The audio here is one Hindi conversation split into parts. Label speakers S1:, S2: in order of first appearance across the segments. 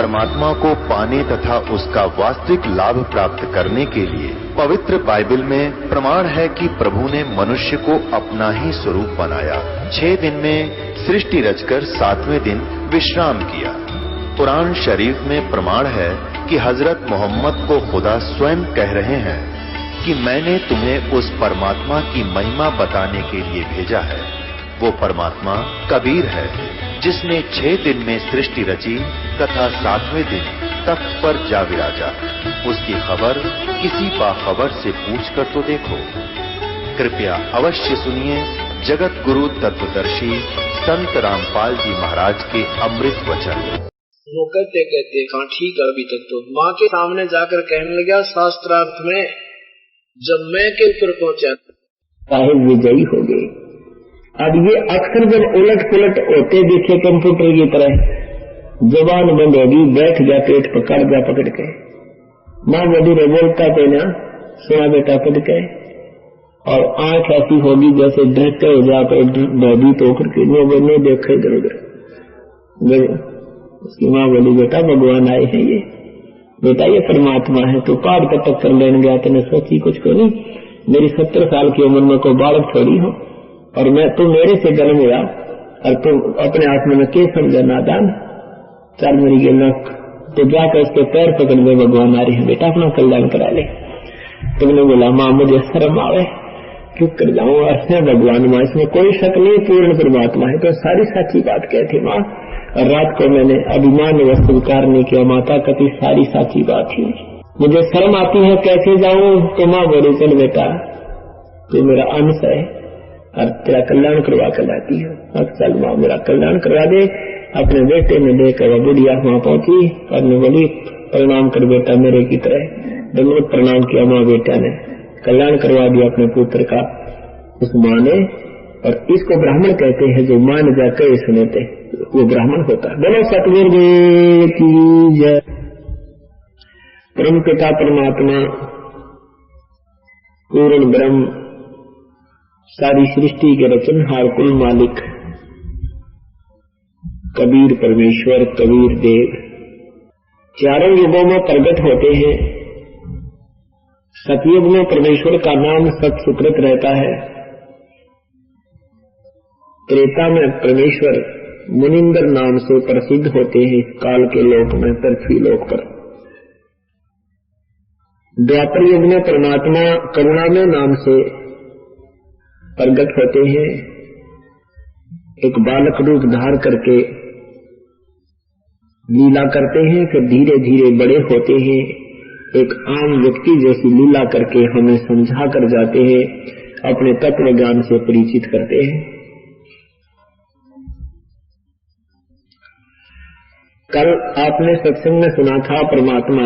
S1: परमात्मा को पाने तथा उसका वास्तविक लाभ प्राप्त करने के लिए पवित्र बाइबल में प्रमाण है कि प्रभु ने मनुष्य को अपना ही स्वरूप बनाया। 6 दिन में सृष्टि रचकर 7वें दिन विश्राम किया। कुरान शरीफ में प्रमाण है कि हजरत मोहम्मद को खुदा स्वयं कह रहे हैं कि मैंने तुम्हें उस परमात्मा की महिमा बताने के लिए भेजा है। वो परमात्मा कबीर है जिसने 6 दिन में सृष्टि रची तथा 7वें दिन तख्त पर जा विराजा। उसकी खबर किसी बाखबर से पूछकर तो देखो। कृपया अवश्य सुनिए जगत गुरु तत्वदर्शी संत रामपाल जी महाराज के अमृत वचन।
S2: वो कहते कहते हाँ ठीक है, अभी तक तो माँ के सामने जाकर कहने लगा शास्त्रार्थ में जब मैं के ऊपर पहुंचा
S3: साहिब विजयी हो गए। अब ये अक्सर जब उलट पुलट होते दिखे कंप्यूटर की तरह, जबान बंद होगी, बैठ गया पेट पकड़ जा पकड़ के, माँ बड़ी रे बोलता तो ना सुना बेटा पढ़ के, और आंख ऐसी होगी जैसे डरते हो जाकर भयभीत होकर के नो देखे इधर उधर। उसकी माँ बोली बेटा भगवान आए हैं, ये बेटा ये परमात्मा है, तू पहाड़ का टक्कर लेने गया, तेने सोची कुछ को नहीं, मेरी 70 साल की उम्र में कोई बालक थोड़ी हो, और मैं तू मेरे से जन्म हुआ और तू अपने आप में क्या समझा नादान, चल मेरी गिरना तो जाकर उसके पैर पकड़ ले, भगवान आ रही है बेटा अपना कल्याण करा ले। तुमने बोला माँ मुझे शर्म आवे, क्यों कर जाऊं, ऐसे भगवान माँ इसमें कोई शक नहीं, पूर्ण परमात्मा है, तो सारी सच्ची बात कहती माँ। और रात को मैंने अभिमान व स्वीकार नहीं किया, माता कति सारी साची बात थी, मुझे शर्म आती है कैसे जाऊं, तो माँ बोली चल बेटा तू मेरा अंश है और तेरा कल्याण करवा कर लाती है, अब चल माँ मेरा कल्याण करवा दे। अपने बेटे में देकर वह बुढ़िया वहां पहुंची और ने बोली प्रणाम कर बेटा मेरे की तरह, दंडवत प्रणाम किया। माँ बेटा ने कल्याण करवा दिया अपने पुत्र का उस माँ ने। और इसको ब्राह्मण कहते हैं, जो मान जाकर सुनते वो ब्राह्मण होता है। बोलो सतगुरु की जय। परम पिता परमात्मा पूर्ण ब्रह्म सारी सृष्टि के रचनहार कुल मालिक कबीर परमेश्वर कबीर देव चारों युगों में प्रकट होते हैं। सतयुग में परमेश्वर का नाम सत सुकृत रहता है। त्रेता में परमेश्वर मुनिंदर नाम से प्रसिद्ध होते हैं इस काल के लोक में, पृथ्वी लोक पर। द्वापर युग में परमात्मा करुणामय नाम से प्रकट होते हैं। एक बालक रूप धार करके लीला करते हैं, फिर धीरे धीरे बड़े होते हैं, एक आम व्यक्ति जैसी लीला करके हमें समझा कर जाते हैं, अपने तत्व ज्ञान से परिचित करते हैं। कल आपने सत्संग में सुना था परमात्मा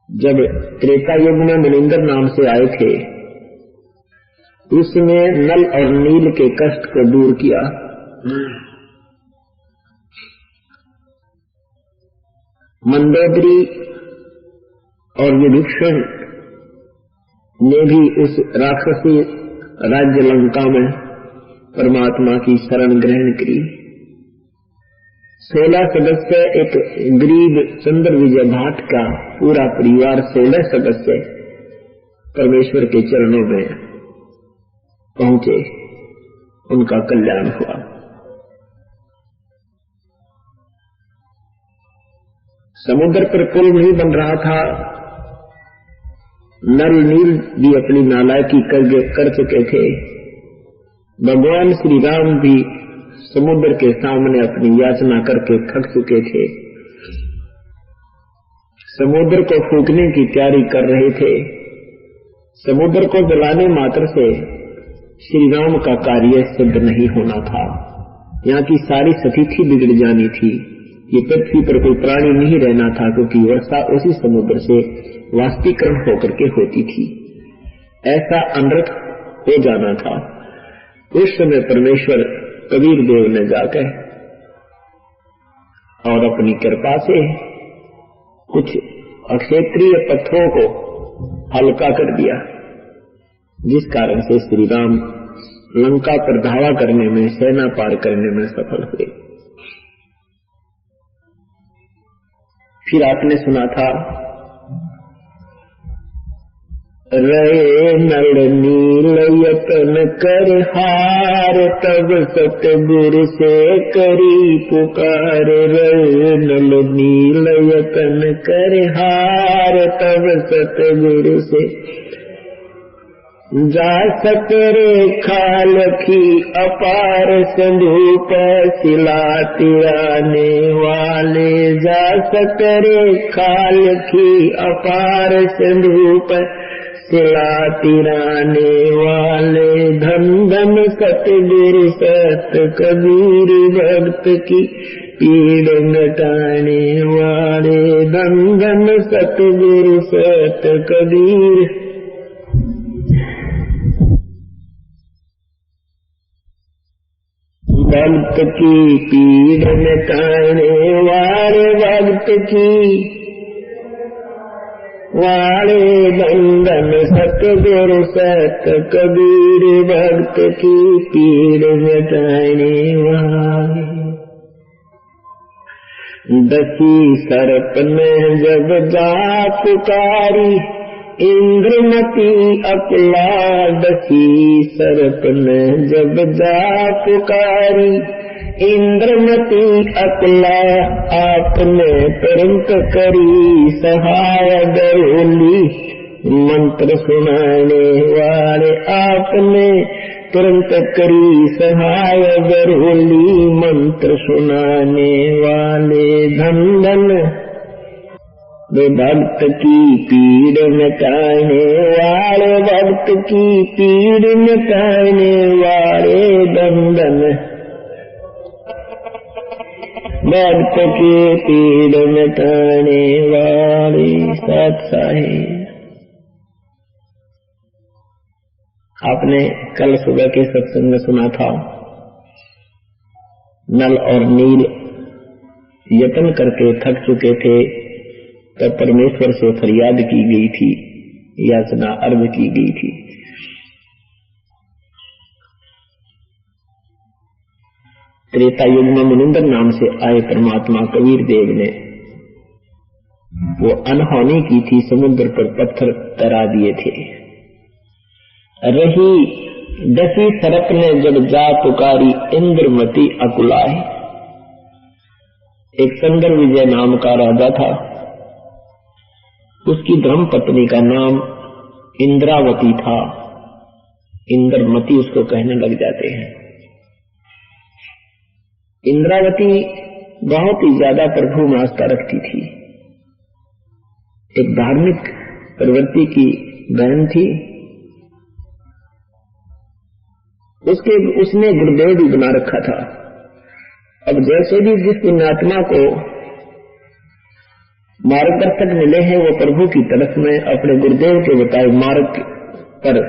S3: जब त्रेता युग में मनिंदर नाम से आए थे, उसने नल और नील के कष्ट को दूर किया। मंदोदरी और विभीषण ने भी उस राक्षसी राज्य लंका में परमात्मा की शरण ग्रहण की। 16 सदस्य, एक गरीब चंद्र विजय भाट का पूरा परिवार 16 सदस्य परमेश्वर के चरणों में पहुंचे, उनका कल्याण हुआ। समुद्र पर पुल नहीं बन रहा था, नल नील भी अपनी नालायकी कर चुके थे। भगवान श्री राम भी समुद्र के सामने अपनी याचना करके थक चुके थे, समुद्र को फूकने की तैयारी कर रहे थे। समुद्र को जलाने मात्र से श्री राम का कार्य सिद्ध नहीं होना था, यहाँ की सारी स्थिति बिगड़ जानी थी। ये पृथ्वी पर कोई प्राणी नहीं रहना था, क्योंकि वर्षा उसी समुद्र से वाष्पीकरण होकर के होती थी। ऐसा अनर्थ हो जाना था। उस समय परमेश्वर कबीर देव ने जाकर और अपनी कृपा से कुछ अक्षेत्रीय पत्थरों को हल्का कर दिया, जिस कारण से श्री राम लंका पर धावा करने में, सेना पार करने में सफल हुए। फिर आपने सुना था, रहे नल नील यतन कर हार, तब सतगुरु से करी पुकार। रहे नल नील यतन कर हार, तब सतगुरु से जा सकरे खाल की अपार। संधूप सिला तिराने वाले, जा सकरे खाल की अपार। संधूप सिला तिराने वाले, धन धन सतगुरु सत कबीर। भक्त की पीड़ मिटाने वाले, धन धन सतगुरु सत कबीर। भक्त की पीड़ मिटाने वाले, भक्त की वाले, बंधन सतगुरु सत कबीर। भक्त की पीड़ मिटाने वाले, दसी सर्प ने जब जा पुकारी। इंद्रमती अकुला, दसी सर्प ने जब जा पुकारी। इंद्रमती अकुला, आपने तुरंत करी सहाय। डरोली मंत्र सुनाने वाले, आपने तुरंत करी सहाय। डरोली मंत्र सुनाने वाले, धन धन भक्त की पीड़ मिटाने वाले। भक्त की पीड़ मिटाने वाले, धन धन भक्त की पीड़ मिटाने वाले। सत साहिब, आपने कल सुबह के सत्संग में सुना था, नल और नील यत्न करके थक चुके थे, तब परमेश्वर से फरियाद की गई थी, याचना अर्ज की गई थी। त्रेता युग में मुनिंदर नाम से आए परमात्मा कबीर देव ने वो अनहोनी की थी, समुद्र पर पत्थर तरा दिए थे। रही दसी सरप ने जब जा पुकारी। इंद्रमती अकुलाए, एक सुंदर विजय नाम का राजा था, उसकी धर्म पत्नी का नाम इंद्रावती था। इंद्रमती उसको कहने लग जाते हैं। इंद्रावती बहुत ही ज्यादा प्रभु में आस्था रखती थी, एक धार्मिक प्रवृत्ति की बहन थी। उसने गुरुदेव भी बना रखा था। अब जैसे भी जिस पुण्यात्मा को मार्गदर्शक मिले हैं, वो प्रभु की तरफ में अपने गुरुदेव के बताए मार्ग पर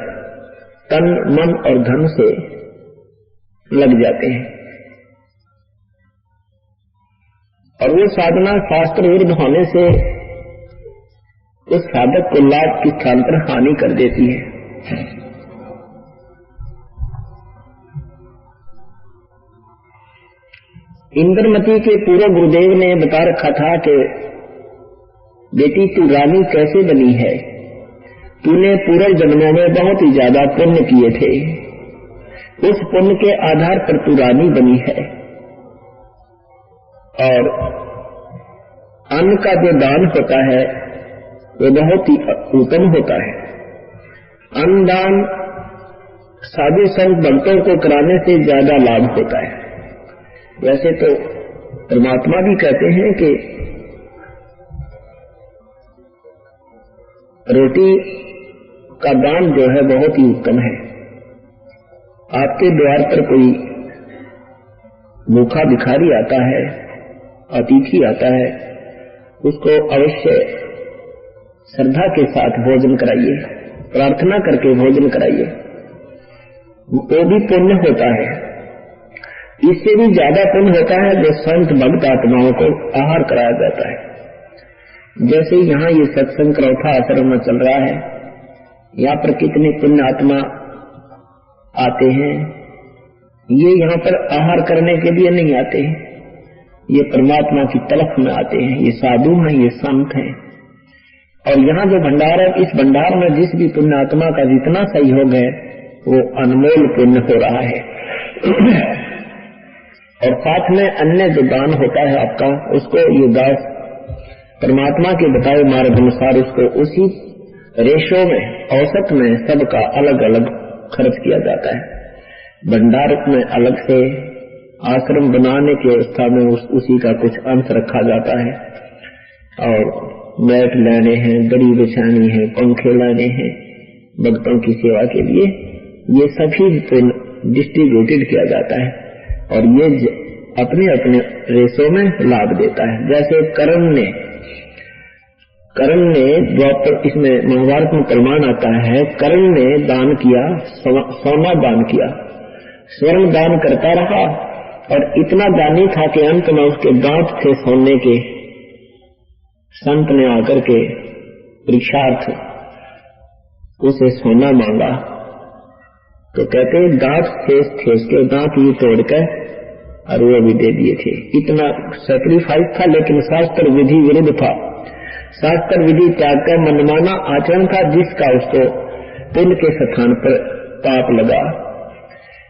S3: तन मन और धन से लग जाते हैं, और वो साधना शास्त्र विरुद्ध होने से उस साधक को लाभ की स्थान पर हानि कर देती है। इंद्रमती के पूर्व गुरुदेव ने बता रखा था कि बेटी, तू रानी कैसे बनी है? तूने पूर्व जन्मों में बहुत ही ज्यादा पुण्य किए थे, उस पुण्य के आधार पर तू रानी बनी है। और अन्न का जो दान होता है वो बहुत ही उत्तम होता है। अन्नदान साधु संत भक्तों को कराने से ज्यादा लाभ होता है। वैसे तो परमात्मा भी कहते हैं कि रोटी का दान जो है बहुत ही उत्तम है। आपके द्वार पर कोई भूखा भिखारी आता है, अतिथि आता है, उसको अवश्य श्रद्धा के साथ भोजन कराइए, प्रार्थना करके भोजन कराइए, वो भी पुण्य होता है। इससे भी ज्यादा पुण्य होता है जो संत भक्त आत्माओं को आहार कराया जाता है। जैसे यहाँ ये सत्संग करौथा आश्रम में चल रहा है, यहाँ पर कितने पुण्य आत्मा आते हैं। ये यहाँ पर आहार करने के लिए नहीं आते हैं, ये परमात्मा की तलफ में आते हैं, ये साधु हैं, ये संत हैं। और यहाँ जो भंडार है, इस भंडार में जिस भी पुण्यात्मा का जितना सहयोग है वो अनमोल पुण्य हो रहा है। और साथ में अन्य जो दान होता है आपका, उसको ये दास परमात्मा के बताए मार्ग अनुसार उसको उसी रेशो में, औसत में सबका अलग अलग खर्च किया जाता है। भंडार में अलग से, आश्रम बनाने की अवस्था में उसी का कुछ अंश रखा जाता है। और मैट लाने हैं, दरी बिछानी है, पंखे लाने हैं भक्तों की सेवा के लिए, ये सभी डिस्ट्रीब्यूटेड किया जाता है। और ये अपने अपने रेशो में लाभ देता है। जैसे कर्ण ने द्वापर, इसमें महाभारत में प्रमाण आता है, कर्ण ने दान किया, सोना दान किया, स्वर्ण दान करता रहा और इतना दानी था कि अंत में उसके दांत थे सोने के। संत ने आकर के परीक्षार्थ उसे सोना मांगा तो कहते हैं दांत थे उसके, दांत ये तोड़कर और वो भी दे दिए थे। इतना सैक्रिफाइस था, लेकिन शास्त्र विधि विरुद्ध था। शास्त्र विधि त्याग कर मनमाना आचरण था, जिसका उसको पुण्य के स्थान पर पाप लगा।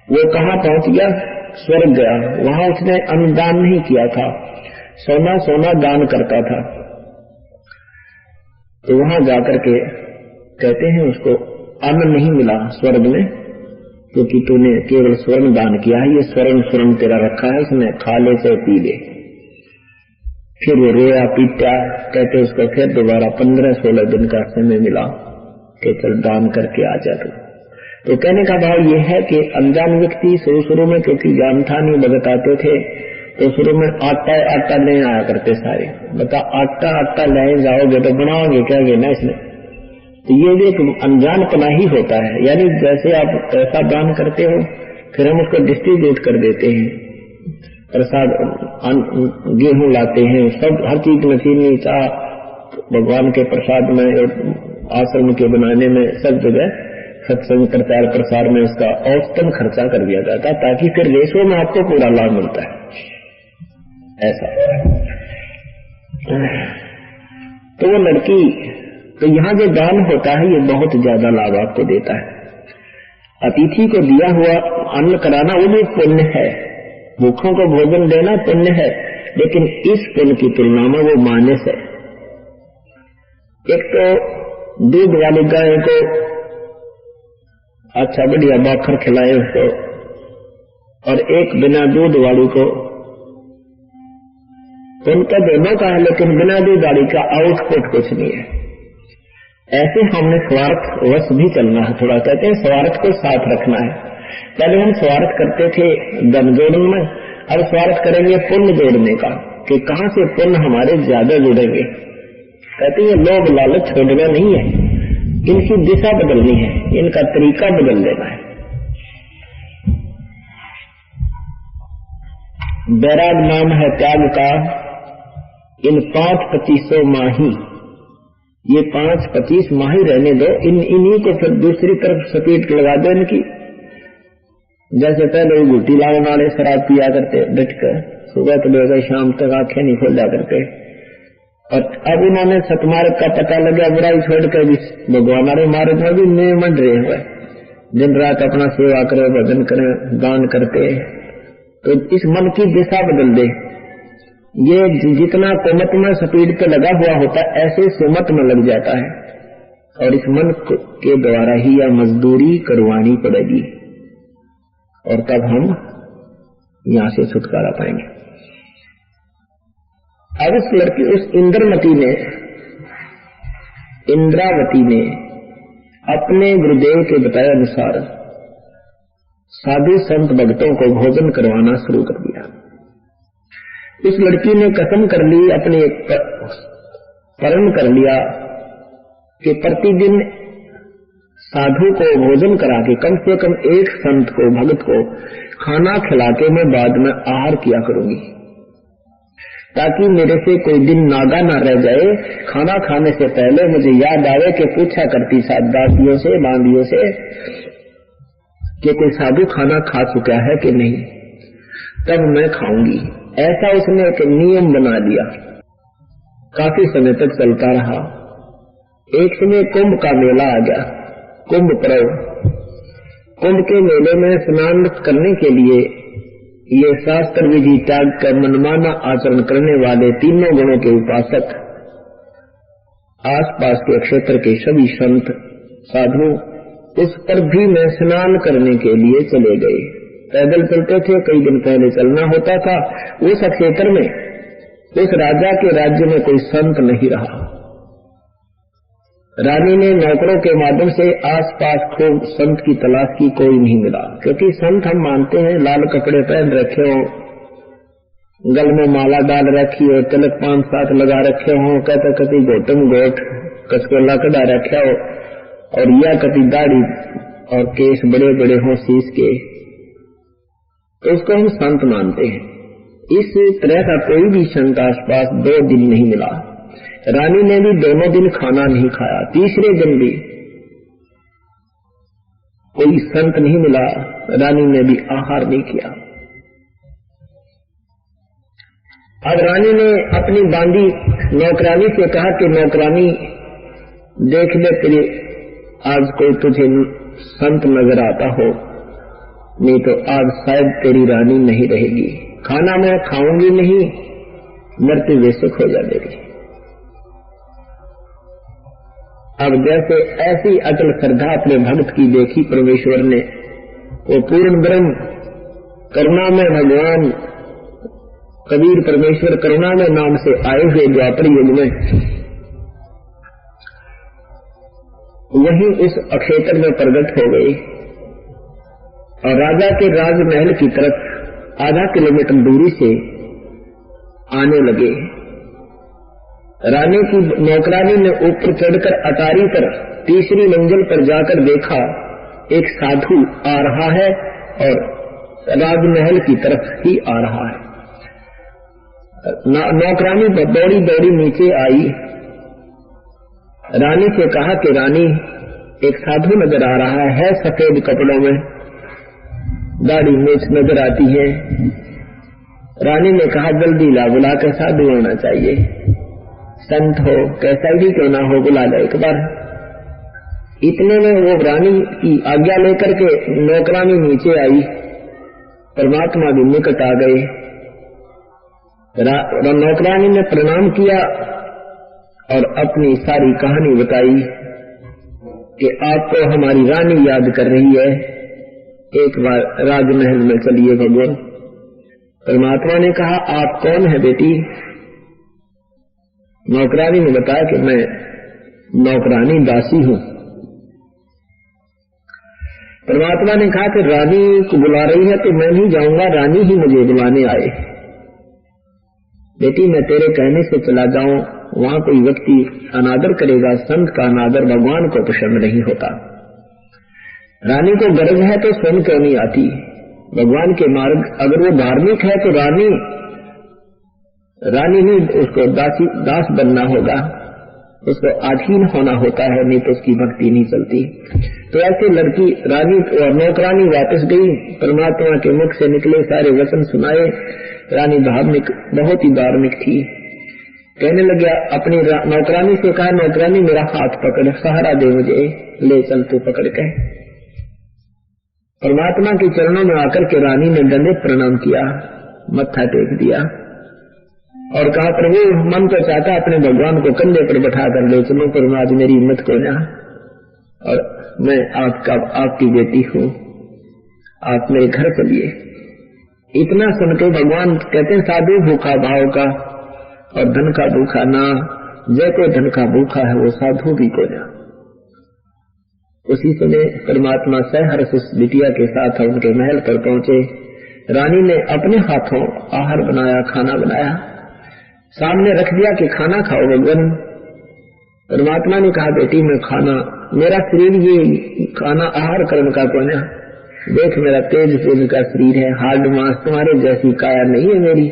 S3: वो कहाँ पहुंच गया? स्वर्ग गया। वहां उसने अन्नदान नहीं किया था, सोना दान करता था। तो वहां जाकर के कहते हैं उसको अन्न नहीं मिला स्वर्ग में, क्योंकि तूने केवल स्वर्ण दान किया है। ये स्वर्ण तेरा रखा है, इसमें खा ले से पी ले। फिर वो रोया पीटा। कहते उसको फिर दोबारा 15-16 दिन का समय मिला कि चल दान करके आ जा तू। तो कहने का भाव ये है कि अनजान व्यक्ति शुरू में, क्योंकि ज्ञान था नहीं, भगत आते थे, तो शुरू में आटा ले आया करते सारे। बता आटा ले जाओगे तो बनाओगे क्या ना इसमें? तो ये भी एक अनजानपना ही होता है। यानी जैसे आप पैसा दान करते हो, फिर हम उसको डिस्ट्रीब्यूट कर देते हैं। प्रसाद, गेहूं लाते हैं, सब हर चीज में, चीनी, चाह, भगवान के प्रसाद में, आश्रम के बनाने में, सब जगह सत्संग प्रचार प्रसार में इसका औसतन खर्चा कर दिया जाता है, ताकि फिर रेशो में आपको पूरा लाभ मिलता है। ऐसा तो वो लड़की, तो यहाँ जो दान होता है ये बहुत ज्यादा लाभ आपको देता है। अतिथि को दिया हुआ अन्न कराना वो भी पुण्य है, भूखों को भोजन देना पुण्य है, लेकिन इस पुण्य की तुलना में वो मानस है। एक तो दूध वाली गाय को अच्छा बढ़िया बाखर खिलाए उसको, और एक बिना दूध वाली को, उनका दोनों का है, लेकिन बिना दूध वाली का आउटपुट कुछ नहीं है। ऐसे हमने स्वार्थ वश भी चलना है थोड़ा। कहते हैं स्वार्थ को साथ रखना है। पहले हम स्वार्थ करते थे धन जोड़ने में, अब स्वार्थ करेंगे पुण्य जोड़ने का, कि कहां से पुण्य हमारे ज्यादा जुड़ेंगे। कहते हैं लोभ लालच छोड़ना नहीं है, इनकी दिशा बदलनी है, इनका तरीका बदल देना है। बैराग नाम है त्याग का, इन 5-25 माही, ये 5-25 माही रहने दो, इन्हीं को फिर दूसरी तरफ सपेट लगा दो इनकी। जैसे पहले वो गुटी लाने वाले शराब पिया करते डटकर, सुबह तो लेकर शाम तक आंखें नहीं खोल जा करते, और अब इन्होंने सतमार्ग का पता लगा, बुराई छोड़कर भी भगवान वाले मार्ग में भी नियमन रहे हुए, दिन रात अपना सेवा करे, भजन करे, दान करते। तो इस मन की दिशा बदल दे। ये जितना कोमत में स्पीड पे लगा हुआ होता है, ऐसे सुमत में लग जाता है, और इस मन के द्वारा ही यह मजदूरी करवानी पड़ेगी, और तब हम यहां से छुटकारा पाएंगे। अब उस लड़की, उस इंद्रावती ने अपने गुरुदेव के बताए अनुसार साधु संत भक्तों को भोजन करवाना शुरू कर दिया। इस लड़की ने कसम कर ली, अपने प्रण कर लिया कि प्रतिदिन साधु को भोजन करा के, कम से कम एक संत को, भक्त को खाना खिला के मैं बाद में आहार किया करूंगी, ताकि मेरे से कोई दिन नागा ना रह जाए। खाना खाने से पहले मुझे याद आवे कि पूछा करती साथ दासियों से, बांदियों से कि कोई साधु खाना खा चुका है कि नहीं, तब मैं खाऊंगी। ऐसा उसने एक नियम बना दिया, काफी समय तक चलता रहा। एक समय कुंभ का मेला आ गया, कुंभ पर्व। कुंभ के मेले में स्नान करने के लिए ये शास्त्र विधि त्याग कर मनमाना आचरण करने वाले तीनों गुणों के उपासक आसपास के क्षेत्र के सभी संत साधु उस पर भी में स्नान करने के लिए चले गए। पैदल चलते थे, कई दिन पहले चलना होता था। उस क्षेत्र में, उस राजा के राज्य में कोई संत नहीं रहा। रानी ने नौकरों के माध्यम से आसपास खूब संत की तलाश की, कोई नहीं मिला। क्योंकि संत हम मानते हैं लाल कपड़े पहन रखे हो, गल में माला डाल रखी हो, तिलक 5-7 लगा रखे हो, कहते कति गोटम गोट कसकोला कड़ा रखा हो, और या कति दाढ़ी और केस बड़े बड़े हो शीश के, तो उसको हम संत मानते हैं। इस तरह का कोई भी संत आसपास 2 दिन नहीं मिला। रानी ने भी दोनों दिन खाना नहीं खाया, तीसरे दिन भी कोई संत नहीं मिला। रानी ने भी आहार नहीं किया। अब रानी ने अपनी बांदी नौकरानी से कहा कि नौकरानी देख ले, तेरे आज कोई तुझे संत नजर आता हो, नहीं तो आज शायद तेरी रानी नहीं रहेगी। खाना मैं खाऊंगी नहीं, मरते बेशक हो जाएगी। अब जैसे ऐसी अटल श्रद्धा अपने भक्त की देखी परमेश्वर ने, वो पूर्ण ब्रह्म करुणा में भगवान कबीर परमेश्वर करुणा में नाम से आए हुए द्वापर युग में वहीं उस अक्षेत्र में प्रकट हो गए और राजा के राजमहल की तरफ आधा किलोमीटर दूरी से आने लगे। रानी की नौकरानी ने ऊपर चढ़कर अटारी पर तीसरी मंजिल पर जाकर देखा, एक साधु आ रहा है और राजमहल की तरफ ही आ रहा है। नौकरानी दौड़ी दौड़ी नीचे आई। रानी से कहा कि रानी, एक साधु नजर आ रहा है, सफेद कपड़ों में, दाढ़ी मूछ नजर आती है। रानी ने कहा जल्दी ला, बुला कर साधु होना चाहिए, संत हो कैसा भी क्यों ना हो, बुला लो एक बार। इतने में वो रानी की आज्ञा लेकर के नौकरानी नीचे आई, परमात्मा भी निकट आ गए। नौकरानी ने प्रणाम किया और अपनी सारी कहानी बताई कि आपको हमारी रानी याद कर रही है, एक बार राजमहल में चलिए भगवान। परमात्मा ने कहा आप कौन है बेटी? नौकरानी ने बताया कि मैं नौकरानी दासी हूं। परमात्मा ने कहा कि रानी को बुला रही है तो मैं नहीं जाऊंगा, रानी ही मुझे बुलाने आए। बेटी मैं तेरे कहने से चला जाऊं, वहां कोई व्यक्ति अनादर करेगा, संत का अनादर भगवान को पसंद नहीं होता। रानी को गर्व है तो स्वयं क्यों नहीं आती? भगवान के मार्ग, अगर वो धार्मिक है तो रानी नहीं, उसको दास बनना होगा, उसको अधीन होना होता है, नहीं तो उसकी भक्ति नहीं चलती। तो ऐसे लड़की रानी और नौकरानी वापस गई, परमात्मा के मुख से निकले सारे वचन सुनाए। रानी धार्मिक, बहुत ही धार्मिक थी। कहने लगा, अपनी नौकरानी से कहा, नौकरानी मेरा हाथ पकड़, सहारा दे मुझे, ले चल तू पकड़ के। परमात्मा के चरणों में आकर के रानी ने दंडित प्रणाम किया, मत्था टेक दिया और कहा, प्रभु मन तो चाहता अपने भगवान को कंधे पर बैठा कर ले चलो, पर आज मेरी हिम्मत को ना, और मैं आपकी बेटी हूँ, आप मेरे घर चलिए। इतना सुन के भगवान कहते हैं, साधु भूखा भाव का और धन का भूखा ना, जय को धन का भूखा है वो साधु भी को ना। उसी समय परमात्मा सहर्ष उस बिटिया के साथ उनके महल पर पहुंचे। रानी ने अपने हाथों आहार बनाया, खाना बनाया, सामने रख दिया कि खाना खाओ भगवान। परमात्मा ने कहा, बेटी मैं खाना, मेरा शरीर ये खाना आहार कर्म का कोना, देख मेरा तेज तेज का शरीर है, हार्ड मांस, तुम्हारे जैसी काया नहीं है मेरी,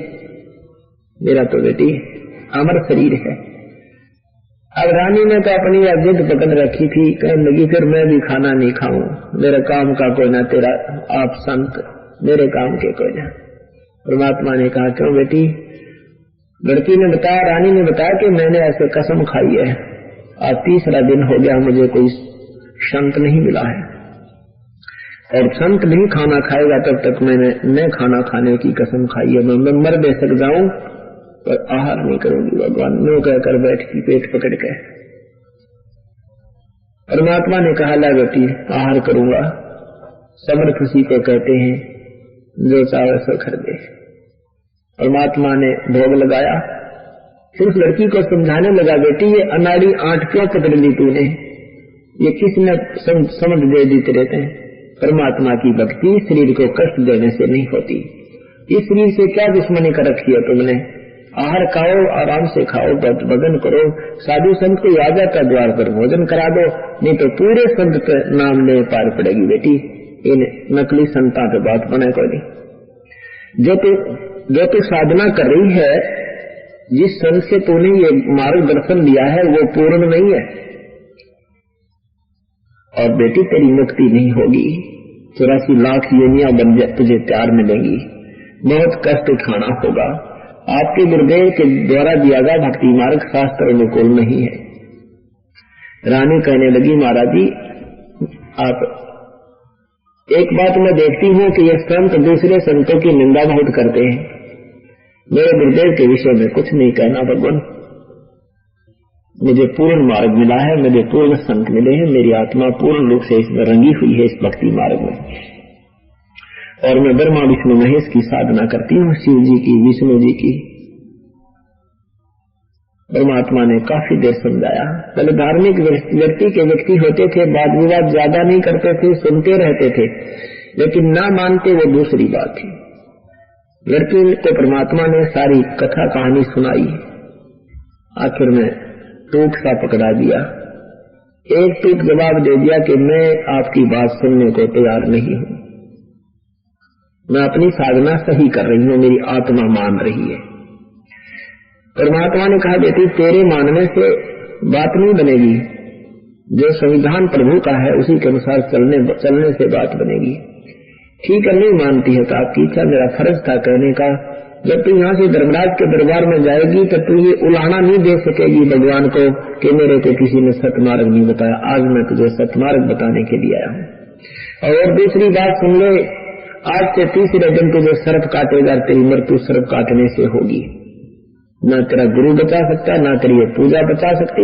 S3: मेरा तो बेटी अमर शरीर है। अब रानी ने तो अपनी जिद पकड़ रखी थी, कहने लगी फिर मैं भी खाना नहीं खाऊं, मेरे काम का कोई ना, तेरा आप संत मेरे काम के कोई ना। परमात्मा ने कहा, क्यों बेटी? लड़की ने बताया, रानी ने बताया कि मैंने ऐसे कसम खाई है, आज तीसरा दिन हो गया, मुझे कोई संत नहीं मिला है, और संत नहीं खाना खाएगा तब तक मैंने न खाना खाने की कसम खाई है। मैं मर बेशक जाऊं पर आहार नहीं करूंगी भगवान, नो कहकर बैठी पेट पकड़ के। परमात्मा ने कहा, ला बेटी आहार करूंगा। समर्थ उसी को कहते हैं, जो चाहे सो कर दे। परमात्मा ने भोग लगाया, फिर उस लड़की को समझाने लगा, बेटी ये अनाड़ी आंट क्यों पकड़ ली तूने, ये किसने समझ दे दी तेरे ते? परमात्मा की भक्ति शरीर को कष्ट देने से नहीं होती। इस शरीर से क्या दुश्मनी कर रखी है तुमने? आहार खाओ, आराम से खाओ, भजन करो, साधु संत को आ जाता द्वार पर भोजन करा दो, नहीं तो पूरे संत पे नाम ले पार पड़ेगी बेटी। इन नकली संता पे बात बने कोई नहीं। जो तू साधना कर रही है, जिस संत से तूने ये मार्गदर्शन लिया है वो पूर्ण नहीं है, और बेटी तेरी मुक्ति नहीं होगी। 84 लाख योनियां बन तुझे तैयार मिलेंगी, बहुत कष्ट उठाना होगा। आपके गुरुदेव के द्वारा दिया गया भक्ति मार्ग शास्त्र अनुकूल नहीं है। रानी कहने लगी, महाराज जी आप, एक बात मैं देखती हूँ कि ये संत दूसरे संतों की निंदा बहुत करते हैं, मेरे गुरुदेव के विषय में कुछ नहीं कहना भगवान। मुझे पूर्ण मार्ग मिला है, मुझे पूर्ण संत मिले हैं, मेरी आत्मा पूर्ण रूप से इसमें रंगी हुई है इस भक्ति मार्ग में, और मैं ब्रह्मा विष्णु महेश की साधना करती हूँ, शिव जी की, विष्णु जी की। परमात्मा ने काफी देर समझाया। पहले धार्मिक व्यक्ति होते थे, वाद विवाद ज्यादा नहीं करते थे, सुनते रहते थे, लेकिन ना मानते वो दूसरी बात थी। लड़की को परमात्मा ने सारी कथा कहानी सुनाई, आखिर में टूक सा पकड़ा दिया, एक टूक जवाब दे दिया कि मैं आपकी बात सुनने को तैयार नहीं हूं, मैं अपनी साधना सही कर रही हूं, मेरी आत्मा मान रही है। परमात्मा ने कहा, बेटी तेरे मानने से बात नहीं बनेगी, जो संविधान प्रभु का है उसी के अनुसार चलने से बात बनेगी। ठीक है, नहीं मानती है तो आपकी इच्छा, मेरा फर्ज था कहने का। जब तू यहाँ से धर्मराज के दरबार में जाएगी तो तू ये उलाहना नहीं दे सकेगी भगवान को कि मेरे को किसी ने सतमार्ग नहीं बताया। आज मैं तुझे सतमार्ग बताने के लिए आया हूँ। और दूसरी बात सुन ले, आज से तीसरे दिन तुझे सर्प काटेगा, तेरी मृत्यु सर्प काटने से होगी। न तेरा गुरु बचा सकता, न तेरी पूजा बचा सकती,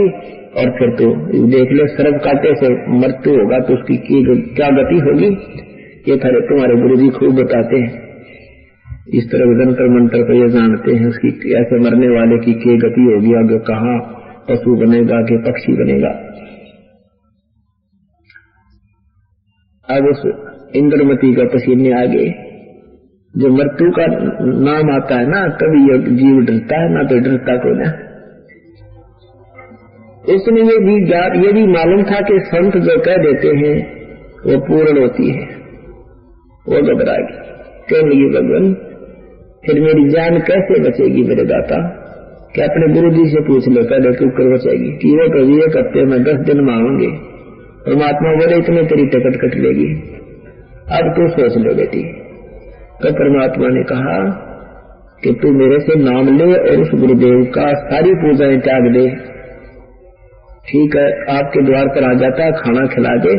S3: और फिर तू देख ले सर्प काटे से मृत्यु होगा तो उसकी क्या गति होगी, ये तुम्हारे गुरु जी खूब बताते हैं। इस तरह जंतर मंत्र तो ये जानते हैं उसकी ऐसे मरने वाले की क्या गति होगी, आगे कहाँ पशु बनेगा कि पक्षी बनेगा। अब उस इंद्रमती का पसीने आगे जो मृत्यु का नाम आता है ना, तभी जीव डरता है, ना तो डरता को ना। उसने ये भी मालूम था कि संत जो कह देते हैं वो पूर्ण होती है, वो घबराएगी। कहने लगी, भगवान फिर मेरी जान कैसे बचेगी मेरे दाता? क्या अपने गुरु जी से पूछ लो पहले क्यों कर बचेगी, कि वो तो ये करते मैं 10 दिन मांगेंगे। परमात्मा बोले इतने तेरी टिकट कट लेगी, अब तू सोच लो बेटी। तो परमात्मा ने कहा कि तू मेरे से नाम ले और उस गुरुदेव का सारी पूजाएं त्याग दे। ठीक है, आपके द्वार पर आ जाता, खाना खिला दे,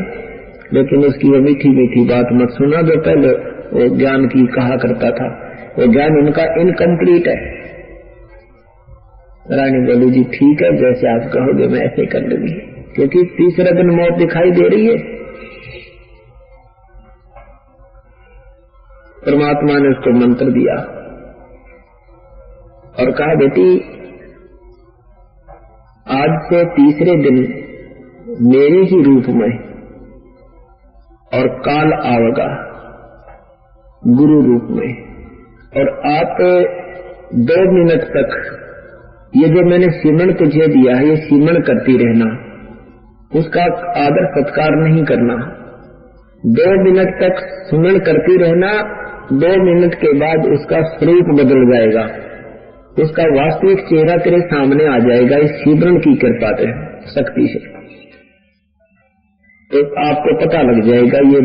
S3: लेकिन उसकी वो मीठी मीठी बात मत सुना जो पहले वो ज्ञान की कहा करता था। वो ज्ञान उनका इनकम्प्लीट है। रानी बोली, जी ठीक है, जैसे आप कहोगे मैं ऐसे कर लूंगी, क्योंकि तीसरे दिन मौत दिखाई दे रही है। परमात्मा ने उसको मंत्र दिया और कहा, बेटी आज से तीसरे दिन मेरे ही रूप में और काल आवेगा गुरु रूप में, और आप 2 मिनट तक ये जो मैंने सिमरण तुझे दिया है ये सिमरण करती रहना, उसका आदर सत्कार नहीं करना। 2 मिनट तक सिमरण करती रहना, 2 मिनट के बाद उसका स्वरूप बदल जाएगा, उसका वास्तविक चेहरा तेरे सामने आ जाएगा इस सिमरण की कृपा से, शक्ति से। तो आपको पता लग जाएगा ये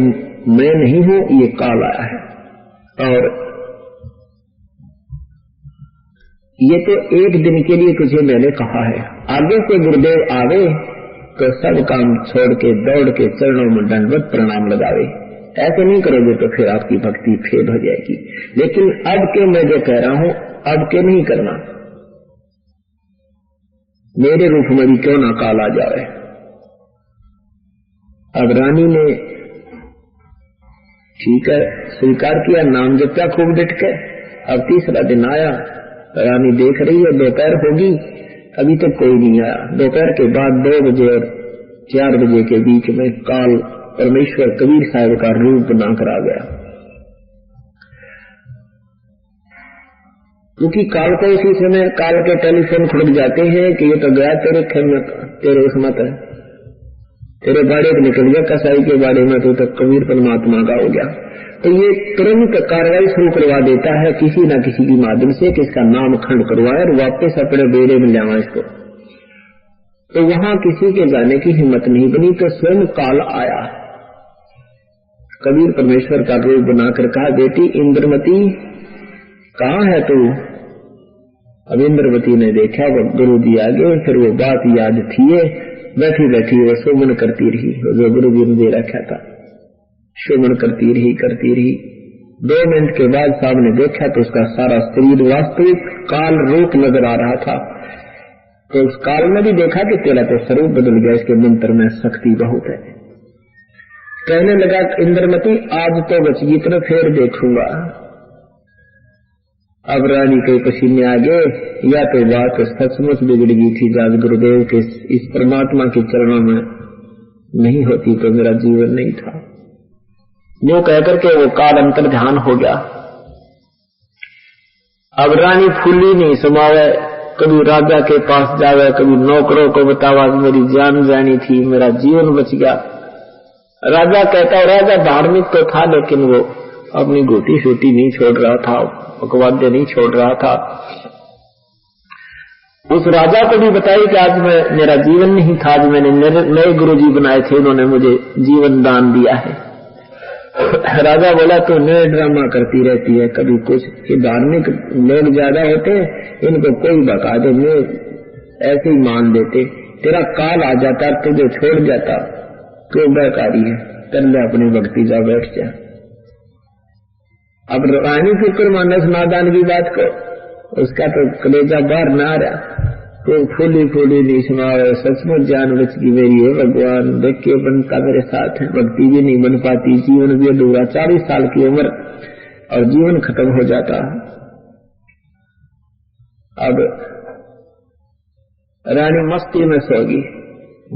S3: मैं नहीं हूं, ये काल आया है। और ये तो एक दिन के लिए तुझे मैंने कहा है, आगे से गुरुदेव आवे तो सब काम छोड़ के दौड़ के चरणों में दंडवत प्रणाम लगावे। ऐसे नहीं करोगे तो फिर आपकी भक्ति फेल हो जाएगी। लेकिन अब के मैं जो कह रहा हूं, अब के नहीं करना। मेरे रूप में भी क्यों ना काल आ जाए। अब रानी ने ठीक है स्वीकार किया, नाम जपा खूब डट के। अब तीसरा दिन आया, रानी देख रही है दोपहर होगी, अभी तक कोई नहीं आया। दोपहर के बाद 2 बजे और 4 बजे के बीच में काल परमेश्वर कबीर साहब का रूप बनाकर आ गया। क्योंकि काल को उसी समय काल के टेलीफोन खुड़ जाते हैं कि ये तो गया तेरे उसमत है, तेरे बाड़े को निकल गया, कसाई के बाड़े में तो कबीर परमात्मा का हो गया। तो ये तुरंत कार्रवाई शुरू करवा देता है किसी न किसी की माध्यम से कि इसका नाम खंड करवाए और वापस अपने बेड़े में लावा इसको। तो वहां किसी के जाने की हिम्मत नहीं बनी, तो स्वयं काल आया। कबीर परमेश्वर का रूप बनाकर कहा, बेटी इंद्रमती कहाँ है तू? अब इंद्रवती ने देखा वो गुरु जी आगे, फिर वो बात याद थी, बैठी बैठी वो शोभन करती रही जो गुरु जी ने दे रखा था। शोभन करती रही 2 मिनट के बाद सामने देखा तो उसका सारा शरीर वास्तविक काल रूप नजर आ रहा था। तो उस काल ने भी देखा कि तेरा तो स्वरूप बदल गया, इसके मंत्र में शक्ति बहुत है। कहने लगा इंद्रमती आज तो बच गई, तो फिर देखूंगा। अब रानी के पसीने आ गए, या तो बात सचमुच बिगड़ गई थी, जब गुरुदेव के इस परमात्मा के चरणों में नहीं होती तो मेरा जीवन नहीं था। यूं कहकर के वो काल अंतर ध्यान हो गया। अब रानी फूली नहीं समावे, कभी राजा के पास जावे, कभी नौकरों को बतावा मेरी जान जानी थी, मेरा जीवन बच गया। राजा कहता राजा धार्मिक तो था, लेकिन वो अपनी गोटी शोटी नहीं छोड़ रहा था, मुखवाद्य नहीं छोड़ रहा था। उस राजा को भी बताई कि आज मेरा जीवन नहीं था, आज मैंने नए गुरुजी बनाए थे, उन्होंने मुझे जीवन दान दिया है। राजा बोला तो नए ड्रामा करती रहती है, कभी कुछ। ये धार्मिक लोग ज्यादा होते हैं, इनको कोई बता दे मैं ऐसे ही मान देते। तेरा काल आ जाता, तुझे छोड़ जाता तो बेकारी है, कर ले अपनी भक्ति जा बैठ जा। अब रानी फिक्र मानस नादान की बात को, उसका तो कलेजा बाहर न आ रहा, तो फूली फूली नहीं सुनाओ, सचमुच जान बच गई मेरी है भगवान, देख के बनता मेरे साथ है, भक्ति भी नहीं बन पाती, जीवन भी अधूरा। 40 साल की उम्र और जीवन खत्म हो जाता। अब रानी मस्ती में सो गई,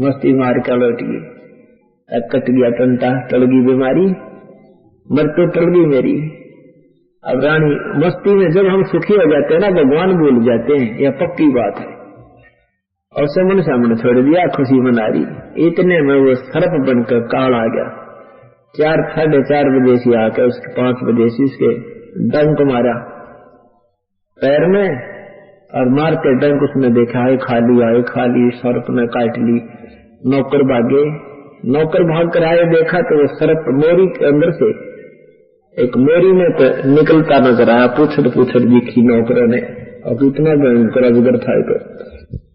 S3: मस्ती मार कर लौट गई, कट गया टंटा, टल गई बीमारी, मर तो टल गई मेरी। अब रानी मस्ती में जब हम सुखी हो जाते हैं ना, भगवान भूल जाते हैं, यह पक्की बात है। और सामने छोड़ दिया, खुशी मना रही। इतने में वो सर्प बनकर काल आ गया। 4 साढ़े 4 बजे से आकर उसके 5 बजे से उसके डंक मारा पैर में, और मारते डंक उसने देखा है खाली, सर्प ने काट ली। नौकर भागे, नौकर भाग कर आए, देखा तो वो सर्प मोरी के अंदर से एक मोरी में तो निकलता नजर आया, पूछड़ दिखी नौकरों ने, और इतना भयंकर अजगर था। तो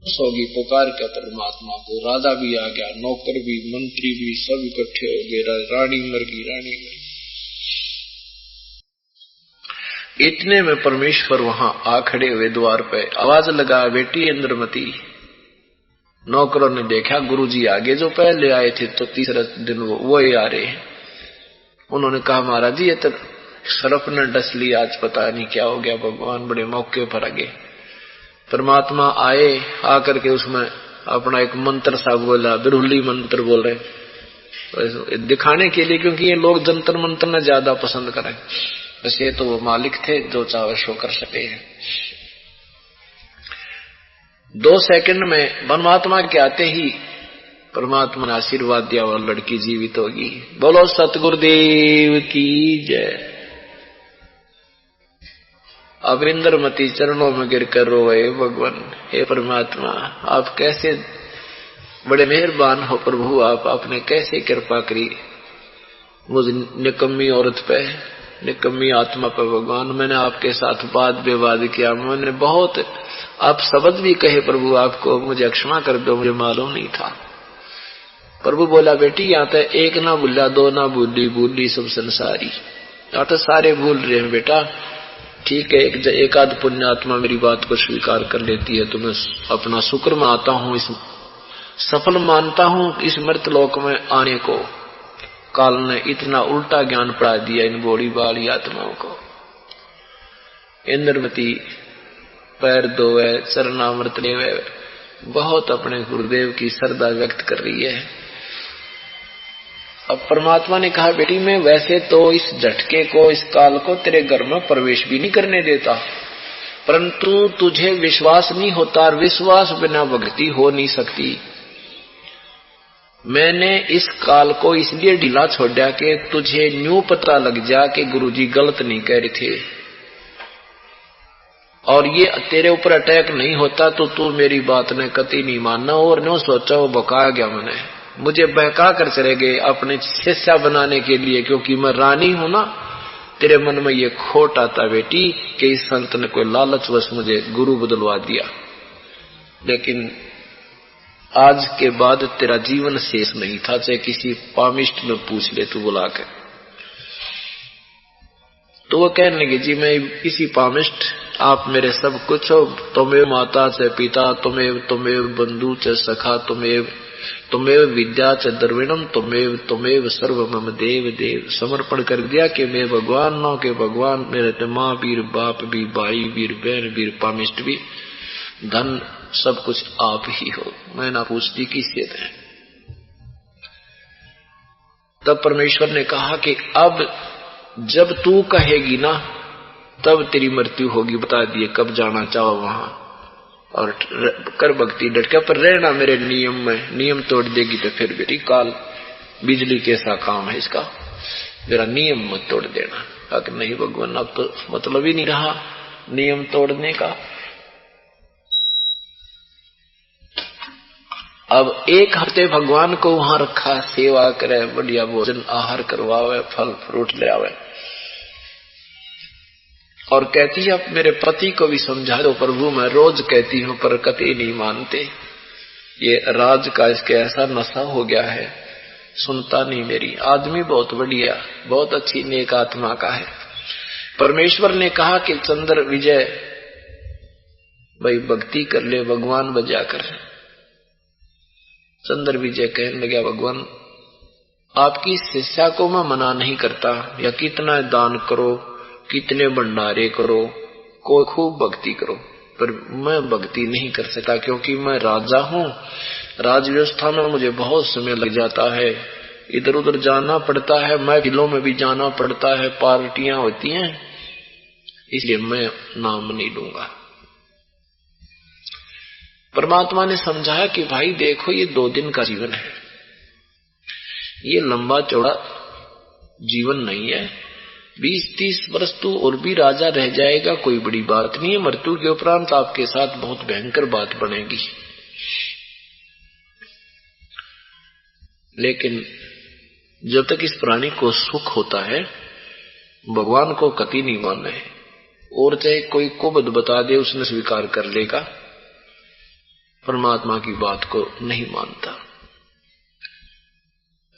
S2: सोगी पुकार क्या परमात्मा को, राजा भी आ गया, नौकर भी, मंत्री भी, सब इकट्ठे हो गए, रानी मर गई। इतने में परमेश्वर वहां आ खड़े हुए द्वार पे, आवाज लगा, बेटी इंद्रमती। नौकरों ने देखा गुरुजी आगे, जो पहले आए थे तो तीसरा दिन वो ही आ रहे हैं। उन्होंने कहा महाराज जी ये तो सर्प ने डस लिया, आज पता नहीं क्या हो गया, भगवान बड़े मौके पर आ गए। परमात्मा आए, आकर के उसमें अपना एक मंत्र सा बोला, बिरहुली मंत्र बोल रहे दिखाने के लिए, क्योंकि ये लोग जंतर मंत्र न ज्यादा पसंद करें। बस ये तो वो मालिक थे जो चाहे शो कर सके हैं। 2 सेकंड में परमात्मा के आते ही परमात्मा ने आशीर्वाद दिया और लड़की जीवित होगी। बोलो सतगुरुदेव की जय। अब इंद्रमती चरणों में गिर कर रोए, भगवान हे परमात्मा आप कैसे बड़े मेहरबान हो प्रभु, आपने कैसे कृपा करी मुझ निकम्मी औरत पे। निकम्मी आत्मा पर भगवान, मैंने आपके साथ वाद विवाद किया, मैंने बहुत आप शब्द भी कहे प्रभु, आपको मुझे क्षमा कर दो, मुझे मालूम नहीं था। प्रभु बोला बेटी यहाँ तो एक ना भूला, दो ना भूली, भूली सब संसारी। यहाँ तो सारे भूल रहे हैं बेटा, ठीक है, एक आध पुण्यात्मा मेरी बात को स्वीकार कर लेती है तो मैं अपना शुक्र मानता हूँ, इस सफल मानता हूँ इस मृतलोक में आने को। काल ने इतना उल्टा ज्ञान पढ़ा दिया इन बोड़ी बाली आत्माओं को। इंद्रमती पैर धोवे, चरणामृत लेवे, बहुत अपने गुरुदेव की श्रद्धा व्यक्त कर रही है। अब परमात्मा ने कहा बेटी मैं वैसे तो इस झटके को, इस काल को तेरे घर में प्रवेश भी नहीं करने देता, परंतु तुझे विश्वास नहीं होता और विश्वास बिना भक्ति हो नहीं सकती। मैंने इस काल को इसलिए ढीला छोड़ा कि तुझे न्यू पता लग जा कि गुरुजी गलत नहीं कह रहे थे, और ये तेरे ऊपर अटैक नहीं होता तो तू मेरी बात ने कति नहीं मानना। और नो सोचा वो बका गया, मुझे बहका कर चले गए अपने शिष्या बनाने के लिए, क्योंकि मैं रानी हूं ना। तेरे मन में ये खोट आता बेटी कि इस संत ने कोई लालचवश मुझे गुरु बदलवा दिया, लेकिन आज के बाद तेरा जीवन शेष नहीं था, चाहे किसी पामिष्ट में पूछ ले तू बुला के। तो वो कहने लगे जी मैं इसी पामिष्ट, आप मेरे सब कुछ हो, तुम्हें माता च पिता, तुम्हें बंधु च सखा, तुम्हें विद्या च द्रविणम, तुम्हें सर्व मम देव देव। समर्पण कर दिया कि मैं भगवान नौ के भगवान, मेरे माँ वीर, बाप भी, भाई वीर, बहन वीर, पामिष्ट भी, धन सब कुछ आप ही हो, मैं ना पूछती किससे थे। तब परमेश्वर ने कहा कि अब जब तू कहेगी ना तब तेरी मृत्यु होगी, बता दिए कब जाना चाहो वहां, और कर भक्ति डटका पर रहना मेरे नियम में। नियम तोड़ देगी तो फिर बेटी काल बिजली कैसा काम है इसका, मेरा नियम मत तोड़ देना। अगर नहीं भगवान अब तो मतलब ही नहीं रहा नियम तोड़ने का। अब एक हफ्ते भगवान को वहां रखा, सेवा करे, बढ़िया भोजन आहार करवावे, फल फ्रूट ले आवे, और कहती है अब मेरे पति को भी समझा दो प्रभु, मैं रोज कहती हूँ पर कतई नहीं मानते, ये राज का इसके ऐसा नशा हो गया है, सुनता नहीं मेरी। आदमी बहुत बढ़िया, बहुत अच्छी नेक आत्मा का है। परमेश्वर ने कहा कि चंद्र विजय भाई भक्ति कर ले, भगवान बजा कर। चंद्र विजय कहने लगा भगवान आपकी शिष्या को मैं मना नहीं करता, या कितना दान करो, कितने भंडारे करो, को खूब भक्ति करो, पर मैं भक्ति नहीं कर सकता क्योंकि मैं राजा हूँ। राज व्यवस्था में मुझे बहुत समय लग जाता है, इधर उधर जाना पड़ता है, महफिलों में भी जाना पड़ता है, पार्टियां होती हैं, इसलिए मैं नाम नहीं लूंगा। परमात्मा ने समझाया कि भाई देखो ये 2 दिन का जीवन है, ये लंबा चौड़ा जीवन नहीं है। 20-30 वर्ष तो और भी राजा रह जाएगा, कोई बड़ी बात नहीं है। मृत्यु के उपरांत आपके साथ बहुत भयंकर बात बनेगी, लेकिन जब तक इस प्राणी को सुख होता है भगवान को कति नहीं मानना है। और चाहे कोई कुबद बता दे उसने स्वीकार कर लेगा, परमात्मा की बात को नहीं मानता।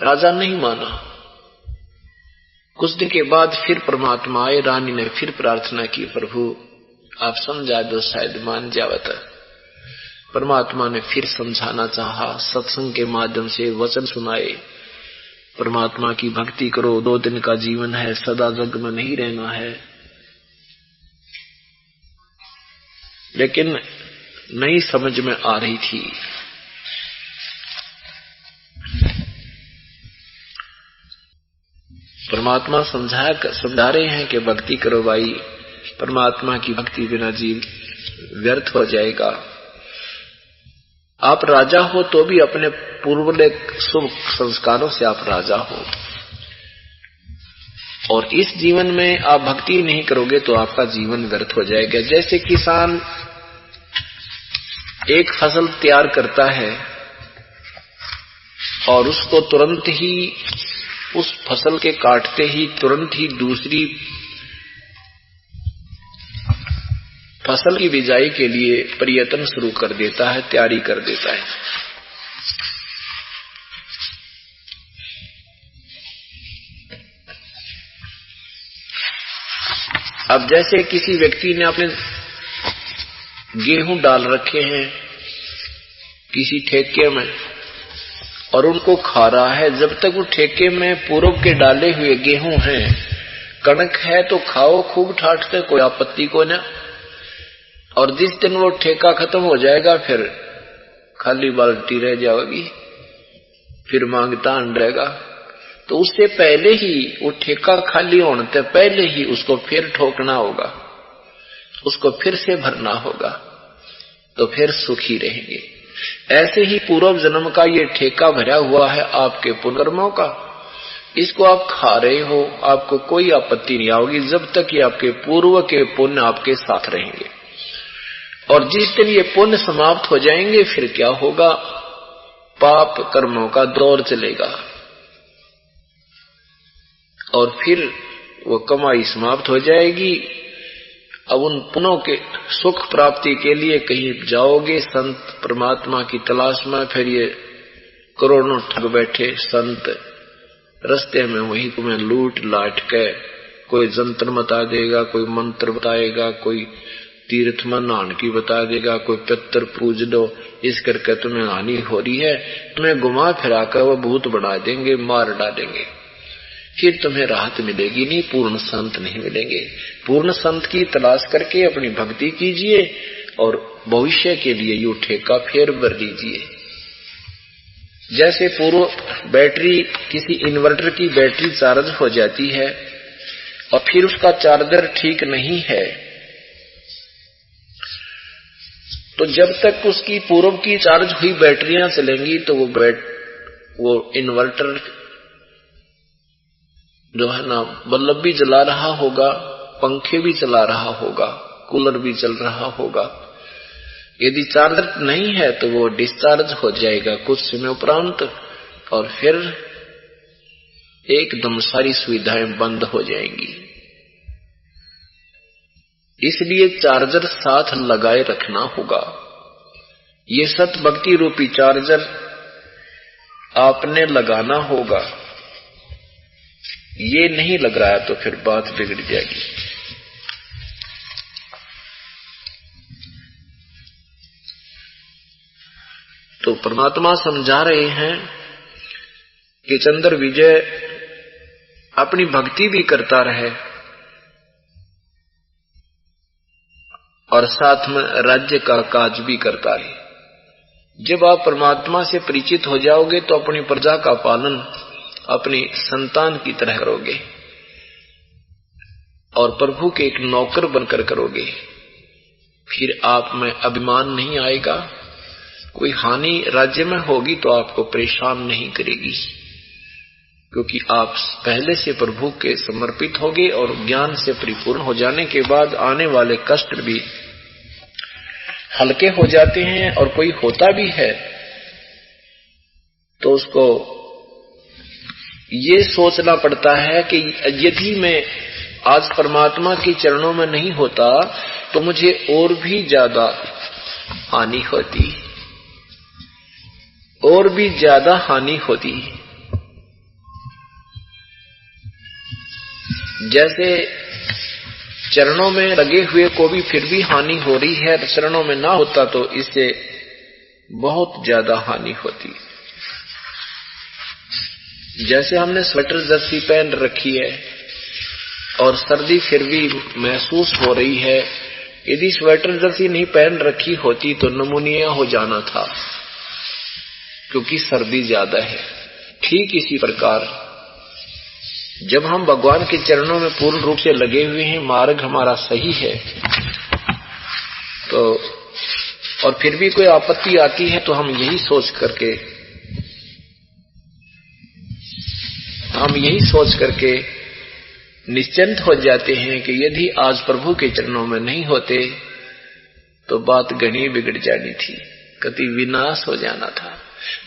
S2: राजा नहीं माना। कुछ दिन के बाद फिर परमात्मा आए, रानी ने फिर प्रार्थना की प्रभु आप समझा दो, शायद मान जावत। परमात्मा ने फिर समझाना चाहा, सत्संग के माध्यम से वचन सुनाए, परमात्मा की भक्ति करो, 2 दिन का जीवन है, सदा जग में नहीं रहना है। लेकिन नहीं समझ में आ रही थी। परमात्मा समझा रहे हैं कि भक्ति करो भाई, परमात्मा की भक्ति बिना जीव व्यर्थ हो जाएगा। आप राजा हो तो भी अपने पूर्व शुभ संस्कारों से आप राजा हो, और इस जीवन में आप भक्ति नहीं करोगे तो आपका जीवन व्यर्थ हो जाएगा। जैसे किसान एक फसल तैयार करता है और उसको तुरंत ही उस फसल के काटते ही तुरंत ही दूसरी फसल की बिजाई के लिए प्रयत्न शुरू कर देता है, तैयारी कर देता है। अब जैसे किसी व्यक्ति ने अपने गेहूं डाल रखे हैं किसी ठेके में और उनको खा रहा है, जब तक वो ठेके में पूर्व के डाले हुए गेहूं हैं, कणक है तो खाओ खूब ठाट से, कोई आपत्ति को ना। और जिस दिन वो ठेका खत्म हो जाएगा फिर खाली बाल्टी रह जाएगी, फिर मांगता रहेगा। तो उससे पहले ही वो ठेका खाली होने से पहले ही उसको फिर ठोकना होगा, उसको फिर से भरना होगा, तो फिर सुखी रहेंगे। ऐसे ही पूर्व जन्म का ये ठेका भरा हुआ है आपके पुनर्मों का, इसको आप खा रहे हो, आपको कोई आपत्ति नहीं आओगी जब तक ये आपके पूर्व के पुण्य आपके साथ रहेंगे। और जिस दिन ये पुण्य समाप्त हो जाएंगे फिर क्या होगा, पाप कर्मों का दौर चलेगा और फिर वो कमाई समाप्त हो जाएगी। अब उन पुण्यों के सुख प्राप्ति के लिए कहीं जाओगे संत परमात्मा की तलाश में, फिर ये करोड़ों ठग बैठे संत रास्ते में वही तुम्हें लूट लाट के कोई जंतर बता देगा, कोई मंत्र बताएगा, कोई तीर्थ में नहान की बता देगा, कोई पितर पूज लो, इस करके तुम्हें हानि हो रही है, तुम्हें घुमा फिरा कर वो भूत बना देंगे, मार डालेंगे, फिर तुम्हें राहत मिलेगी नहीं, पूर्ण संत नहीं मिलेंगे। पूर्ण संत की तलाश करके अपनी भक्ति कीजिए और भविष्य के लिए यू ठेका फेर भर लीजिए। जैसे पूर्व बैटरी, किसी इन्वर्टर की बैटरी चार्ज हो जाती है और फिर उसका चार्जर ठीक नहीं है, तो जब तक उसकी पूर्व की चार्ज हुई बैटरियां चलेंगी तो वो इन्वर्टर जो है ना बल्ब भी जला रहा होगा, पंखे भी चला रहा होगा, कूलर भी चल रहा होगा। यदि चार्जर नहीं है तो वो डिस्चार्ज हो जाएगा कुछ समय उपरांत और फिर एकदम सारी सुविधाएं बंद हो जाएंगी। इसलिए चार्जर साथ लगाए रखना होगा। ये सत भक्ति रूपी चार्जर आपने लगाना होगा, ये नहीं लग रहा है तो फिर बात बिगड़ जाएगी। तो परमात्मा समझा रहे हैं कि चंद्र विजय अपनी भक्ति भी करता रहे और साथ में राज्य का काज भी करता रहे। जब आप परमात्मा से परिचित हो जाओगे तो अपनी प्रजा का पालन अपनी संतान की तरह करोगे और प्रभु के एक नौकर बनकर करोगे। फिर आप में अभिमान नहीं आएगा, कोई हानि राज्य में होगी तो आपको परेशान नहीं करेगी, क्योंकि आप पहले से प्रभु के समर्पित होगे और ज्ञान से परिपूर्ण हो जाने के बाद आने वाले कष्ट भी हल्के हो जाते हैं। और कोई होता भी है तो उसको ये सोचना पड़ता है कि यदि मैं आज परमात्मा के चरणों में नहीं होता तो मुझे और भी ज्यादा हानि होती, और भी ज्यादा हानि होती। जैसे चरणों में लगे हुए को भी फिर भी हानि हो रही है, चरणों में ना होता तो इससे बहुत ज्यादा हानि होती। जैसे हमने स्वेटर जर्सी पहन रखी है और सर्दी फिर भी महसूस हो रही है, यदि स्वेटर जर्सी नहीं पहन रखी होती तो निमोनिया हो जाना था, क्योंकि सर्दी ज्यादा है। ठीक इसी प्रकार जब हम भगवान के चरणों में पूर्ण रूप से लगे हुए हैं, मार्ग हमारा सही है, तो और फिर भी कोई आपत्ति आती है तो हम यही सोच करके निश्चिंत हो जाते हैं कि यदि आज प्रभु के चरणों में नहीं होते तो बात घनी बिगड़ जानी थी, कति विनाश हो जाना था।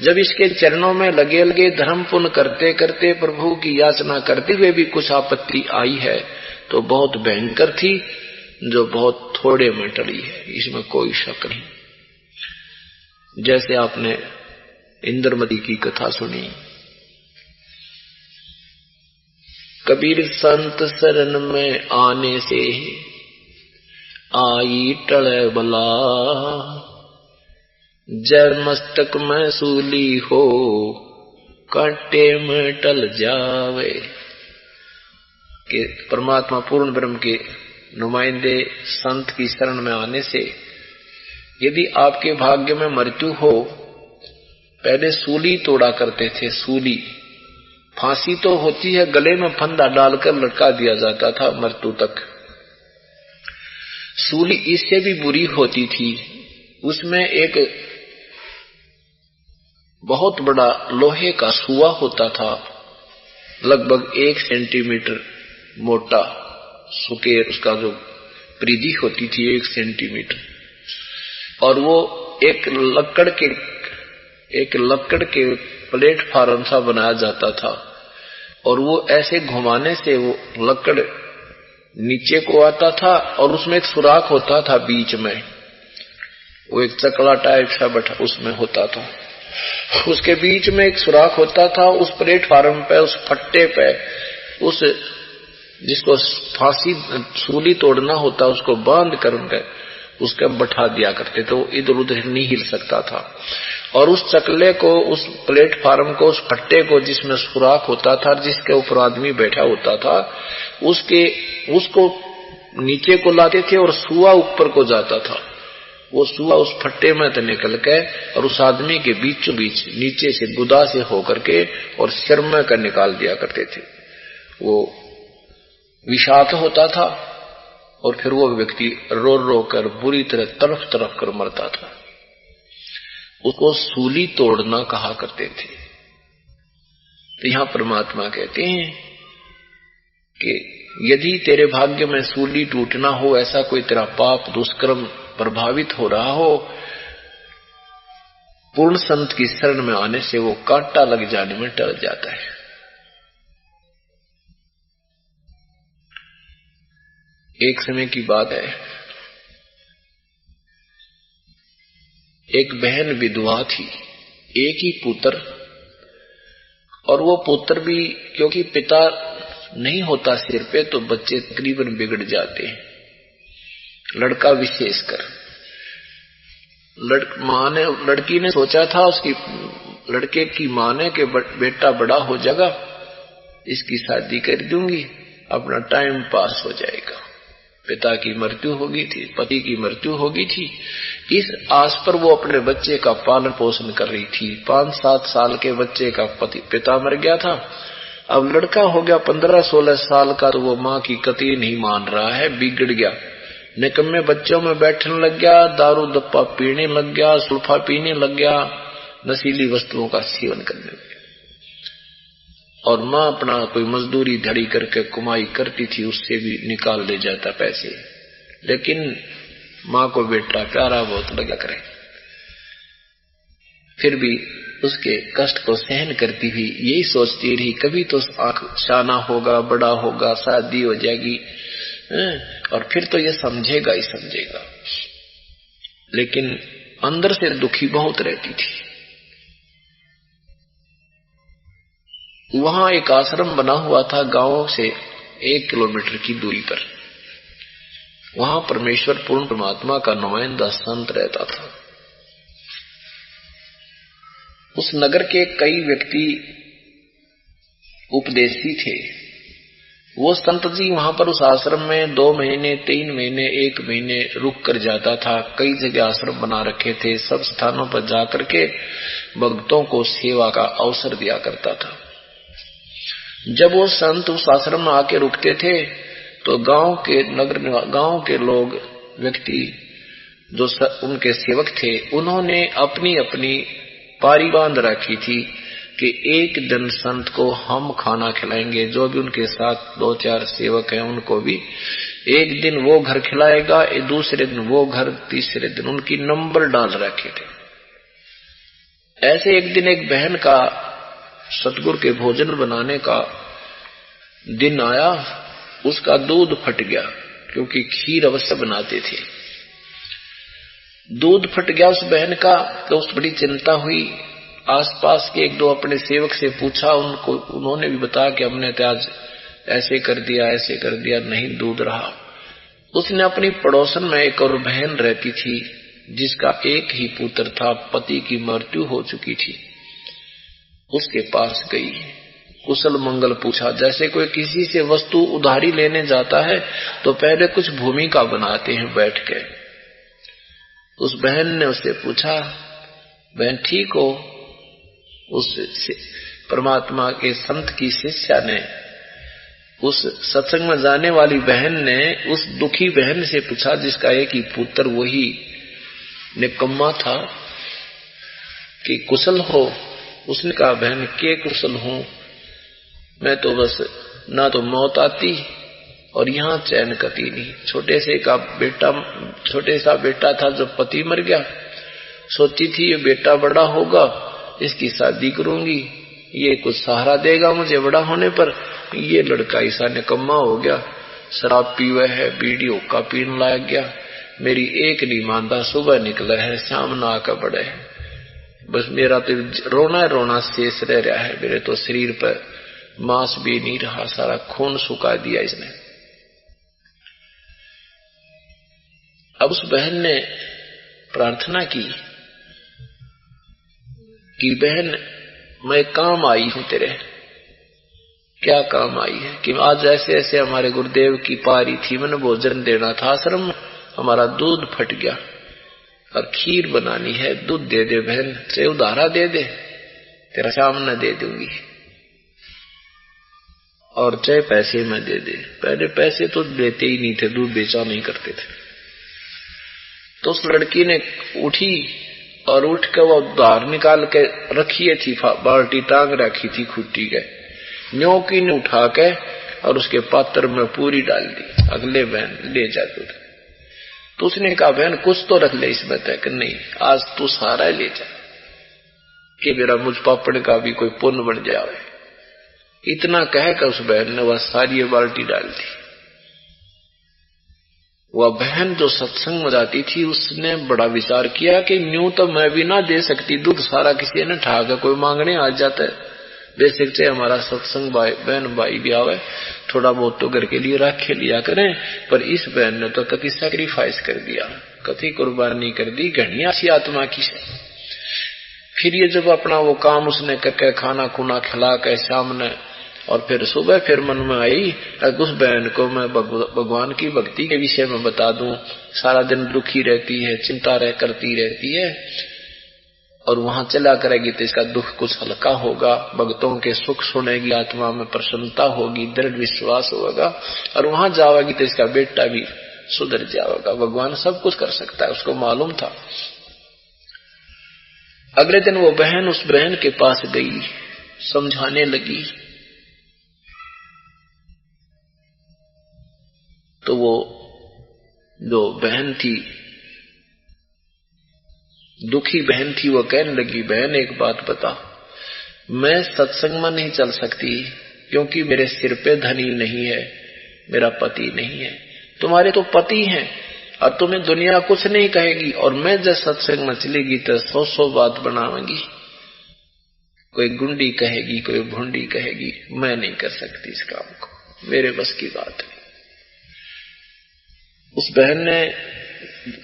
S2: जब इसके चरणों में लगे लगे धर्म पुण्य करते करते प्रभु की याचना करते हुए भी कुछ आपत्ति आई है तो बहुत भयंकर थी, जो बहुत थोड़े में टली है, इसमें कोई शक नहीं। जैसे आपने इंद्रमती की कथा सुनी, कबीर संत शरण में आने से आई टले बला, जर मस्तक में सूली हो कांटे में टल जावे। कि परमात्मा पूर्ण ब्रह्म के नुमाइंदे संत की शरण में आने से यदि आपके भाग्य में मृत्यु हो, पहले सूली तोड़ा करते थे। सूली फांसी तो होती है, गले में फंदा डालकर लटका दिया जाता था मृत्यु तक। सूली इससे भी बुरी होती थी, उसमें एक बहुत बड़ा लोहे का सुआ होता था, लगभग 1 सेंटीमीटर मोटा सुकेर, उसका जो परिधि होती थी 1 सेंटीमीटर, और वो एक लकड़ के प्लेटफार्म सा बनाया जाता था, और वो ऐसे घुमाने से वो लकड़ नीचे को आता था और उसमें एक सुराख होता था बीच में, वो एक चकला टाइप सा बैठा उसमें होता था, उसके बीच में एक सुराख होता था। उस प्लेटफार्म पे, उस फट्टे पे, उस जिसको फांसी सूली तोड़ना होता उसको बांध कर उसके बैठा दिया करते, तो इधर उधर नहीं हिल सकता था। और उस चकले को, उस प्लेटफार्म को, उस फट्टे को जिसमें सुराख होता था, जिसके ऊपर आदमी बैठा होता था, उसको नीचे को लाते थे और सुआ ऊपर को जाता था। वो सुआ उस फट्टे में से निकल के और उस आदमी के बीचों बीच नीचे से गुदा से होकर के और सिर में कर निकाल दिया करते थे। वो विषाक्त होता था और फिर वो व्यक्ति रो रो कर बुरी तरह तड़फ तड़फ कर मरता था। उसको सूली तोड़ना कहा करते थे। तो यहां परमात्मा कहते हैं कि यदि तेरे भाग्य में सूली टूटना हो, ऐसा कोई तेरा पाप दुष्कर्म प्रभावित हो रहा हो, पूर्ण संत की शरण में आने से वो कांटा लग जाने में टल जाता है। एक समय की बात है, एक बहन विधवा थी, एक ही पुत्र, और वो पुत्र भी क्योंकि पिता नहीं होता सिर पे तो बच्चे तकरीबन बिगड़ जाते हैं, लड़का विशेषकर। लड़की ने सोचा था, उसकी लड़के की मां ने कि बेटा बड़ा हो जाएगा, इसकी शादी कर दूंगी, अपना टाइम पास हो जाएगा। पिता की मृत्यु हो गई थी, पति की मृत्यु हो गई थी, इस आस पर वो अपने बच्चे का पालन पोषण कर रही थी। 5-7 साल के बच्चे का पिता मर गया था, अब लड़का हो गया 15-16 साल का, तो वो माँ की कतई नहीं मान रहा है, बिगड़ गया, निकम्मे बच्चों में बैठने लग गया, दारू दप्पा पीने लग गया, सुल्फा पीने लग गया, नशीली वस्तुओं का सेवन करने लग गया। और माँ अपना कोई मजदूरी धड़ी करके कमाई करती थी, उससे भी निकाल ले जाता पैसे, लेकिन माँ को बेटा प्यारा बहुत लगा करे, फिर भी उसके कष्ट को सहन करती हुई यही सोचती रही, कभी तो आंख शाना होगा, बड़ा होगा, शादी हो जाएगी, और फिर तो ये समझेगा ही समझेगा। लेकिन अंदर से दुखी बहुत रहती थी। वहां एक आश्रम बना हुआ था गांव से 1 किलोमीटर की दूरी पर, वहां परमेश्वर पूर्ण परमात्मा का नुमाइंदा संत रहता था। उस नगर के कई व्यक्ति उपदेशी थे। वो संत जी वहां पर उस आश्रम में 2 महीने, 3 महीने, 1 महीने रुक कर जाता था। कई जगह आश्रम बना रखे थे, सब स्थानों पर जाकर के भक्तों को सेवा का अवसर दिया करता था। जब वो संत उस आश्रम में आके रुकते थे तो गांव के लोग, व्यक्ति जो उनके सेवक थे, उन्होंने अपनी अपनी पारी बांध रखी थी कि एक दिन संत को हम खाना खिलाएंगे। जो भी उनके साथ 2-4 सेवक हैं उनको भी एक दिन वो घर खिलाएगा, दूसरे दिन वो घर, तीसरे दिन, उनकी नंबर डाल रखे थे। ऐसे एक दिन एक बहन का सतगुरु के भोजन बनाने का दिन आया। उसका दूध फट गया, क्योंकि खीर अवश्य बनाते थे। दूध फट गया उस बहन का, तो उस बड़ी चिंता हुई। आसपास के एक दो अपने सेवक से पूछा, उन्होंने भी बताया कि हमने तो आज ऐसे कर दिया, ऐसे कर दिया, नहीं दूध रहा। उसने अपनी पड़ोसन में एक और बहन रहती थी, जिसका एक ही पुत्र था, पति की मृत्यु हो चुकी थी। उसके पास गई, कुशल मंगल पूछा। जैसे कोई किसी से वस्तु उधारी लेने जाता है तो पहले कुछ भूमिका बनाते हैं बैठ के। उस बहन ने उससे पूछा, बहन ठीक हो? उस परमात्मा के संत की शिष्या ने, उस सत्संग में जाने वाली बहन ने उस दुखी बहन से पूछा, जिसका एक ही पुत्र वही निकम्मा था, कि कुशल हो? उसने कहा, बहन के कुशल हूं, मैं तो बस ना तो मौत आती और यहाँ चैन कती नहीं। छोटे सा बेटा था, जब पति मर गया, सोची थी ये बेटा बड़ा होगा, इसकी शादी करूंगी, ये कुछ सहारा देगा मुझे बड़ा होने पर। ये लड़का ऐसा निकम्मा हो गया, शराब पीवे है, बीड़ी हुक्का पीने लग गया, मेरी एक नहीं मानता, सुबह निकला है, शाम ना आकर बड़े है। बस मेरा तो रोना शेष रह रहा है, मेरे तो शरीर पर मांस भी नहीं रहा, सारा खून सुखा दिया इसने। अब उस बहन ने प्रार्थना की कि बहन मैं काम आई हूं तेरे। क्या काम आई है? कि आज ऐसे ऐसे हमारे गुरुदेव की पारी थी, मैंने भोजन देना था आश्रम, हमारा दूध फट गया और खीर बनानी है, दूध दे दे बहन, चाहे उधारा दे दे, तेरा सामने दे दूंगी, और चाहे पैसे में दे दे। पहले पैसे तो देते ही नहीं थे, दूध बेचा नहीं करते थे। तो उस लड़की ने उठी और उठ कर वो उधार निकाल के रखी थी, बाल्टी टांग रखी थी खूटी के, न्योकी ने उठा के और उसके पात्र में पूरी डाल दी। अगले बहन ले जा दूध। तो उसने कहा, बहन कुछ तो रख ले इसमें तक। नहीं, आज तू सारा ले जा, कि मेरा मुझ पापड़ का भी कोई पुण्य बन जाए। इतना कहकर उस बहन ने वह सारी बाल्टी डाल दी। वह बहन जो सत्संग में जाती थी, उसने बड़ा विचार किया कि न्यू तो मैं भी ना दे सकती दूध, सारा किसी ने ठाकर कोई मांगने आ जाता है। बेसिक से हमारा सत्संग बहन भाई भी आवे, थोड़ा बहुत तो घर के लिए रख लिया करें। पर इस बहन ने तो कति सैक्रिफाइस कर दिया, कति कुर्बानी कर दी, घनी अच्छी आत्मा की से। फिर ये जब अपना वो काम उसने करके खाना खुना खिला के सामने, और फिर सुबह फिर मन में आई, उस बहन को मैं भगवान की भक्ति के विषय में बता दूं। सारा दिन दुखी रहती है, चिंता करती रहती है, और वहां चला करेगी तो इसका दुख कुछ हल्का होगा, भक्तों के सुख सुनेगी, आत्मा में प्रसन्नता होगी, दृढ़ विश्वास होगा, और वहां जाएगी तो इसका बेटा भी सुधर जाएगा। भगवान सब कुछ कर सकता है, उसको मालूम था। अगले दिन वो बहन उस बहन के पास गई, समझाने लगी। तो वो जो बहन थी, दुखी बहन थी, वो कहने लगी, बहन एक बात बता, मैं सत्संग में नहीं चल सकती क्योंकि मेरे सिर पे धनी नहीं है, मेरा पति नहीं है। तुम्हारे तो पति हैं और तुम्हें दुनिया कुछ नहीं कहेगी, और मैं जब सत्संग में चलेगी तो 100 बात बनाऊंगी, कोई गुंडी कहेगी, कोई भुंडी कहेगी, मैं नहीं कर सकती इस काम को, मेरे बस की बात नहीं। उस बहन ने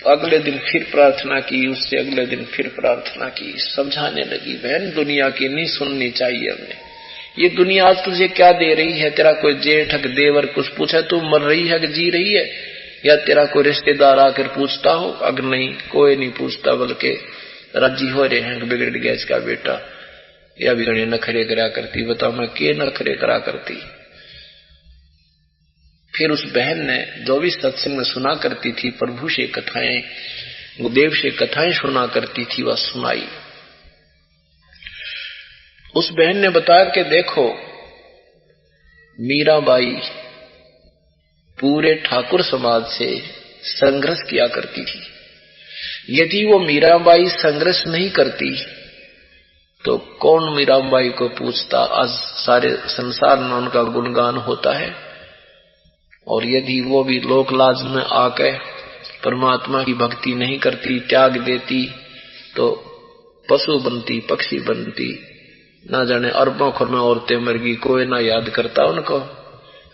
S2: अगले दिन फिर प्रार्थना की, उससे अगले दिन फिर प्रार्थना की, समझाने लगी, बहन दुनिया की नहीं सुननी चाहिए हमने। ये दुनिया आज तुझे क्या दे रही है? तेरा कोई जेठक देवर कुछ पूछे तू मर रही है कि जी रही है, या तेरा कोई रिश्तेदार आकर पूछता हो? अगर नहीं, कोई नहीं पूछता, बल्कि राजी हो रहे हैं बिगड़ गया इसका बेटा, या भी नखरे करा करती। बताओ मैं के नखरे करा करती। फिर उस बहन ने जो भी सत्संग में सुना करती थी, प्रभु से कथाएं, गुरुदेव से कथाएं सुना करती थी, वह सुनाई। उस बहन ने बताया कि देखो, मीराबाई पूरे ठाकुर समाज से संघर्ष किया करती थी। यदि वो मीराबाई संघर्ष नहीं करती तो कौन मीराबाई को पूछता। आज सारे संसार में उनका गुणगान होता है। और यदि वो भी लोक लाज में आके परमात्मा की भक्ति नहीं करती, त्याग देती, तो पशु बनती, पक्षी बनती, ना जाने अरबों खरबों औरतें मर गई, कोई ना याद करता उनको।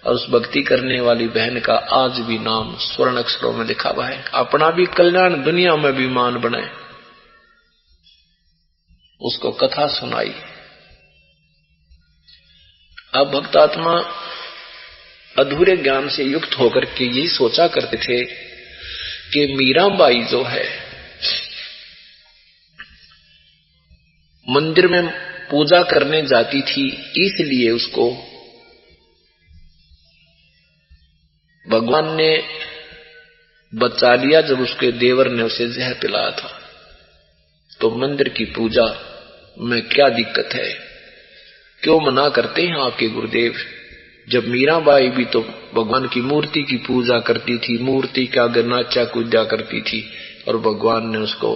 S2: और उस भक्ति करने वाली बहन का आज भी नाम स्वर्ण अक्षरों में लिखा हुआ है। अपना भी कल्याण, दुनिया में भी मान बने। उसको कथा सुनाई। अब भक्तात्मा अधूरे ज्ञान से युक्त होकर के यही सोचा करते थे कि मीराबाई जो है मंदिर में पूजा करने जाती थी, इसलिए उसको भगवान ने बचा लिया जब उसके देवर ने उसे जहर पिलाया था। तो मंदिर की पूजा में क्या दिक्कत है? क्यों मना करते हैं आपके गुरुदेव? जब मीराबाई भी तो भगवान की मूर्ति की पूजा करती थी, मूर्ति के आगे नाचा कूदा करती थी, और भगवान ने उसको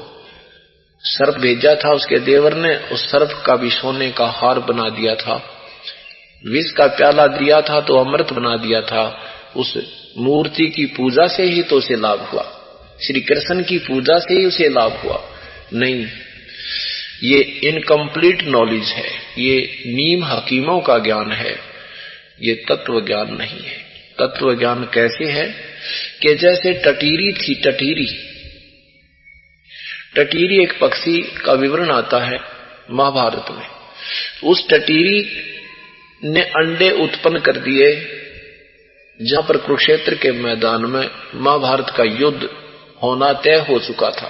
S2: सर्प भेजा था, उसके देवर ने उस सर्प का भी सोने का हार बना दिया था, विष का प्याला दिया था तो अमृत बना दिया था। उस मूर्ति की पूजा से ही तो उसे लाभ हुआ, श्री कृष्ण की पूजा से ही उसे लाभ हुआ। नहीं, ये इनकम्प्लीट नॉलेज है, ये नीम हकीमों का ज्ञान है, ये तत्व ज्ञान नहीं है। तत्व ज्ञान कैसे है कि जैसे टटीरी थी, टटीरी एक पक्षी का विवरण आता है महाभारत में। उस टटीरी ने अंडे उत्पन्न कर दिए जहां पर कुरुक्षेत्र के मैदान में महाभारत का युद्ध होना तय हो चुका था।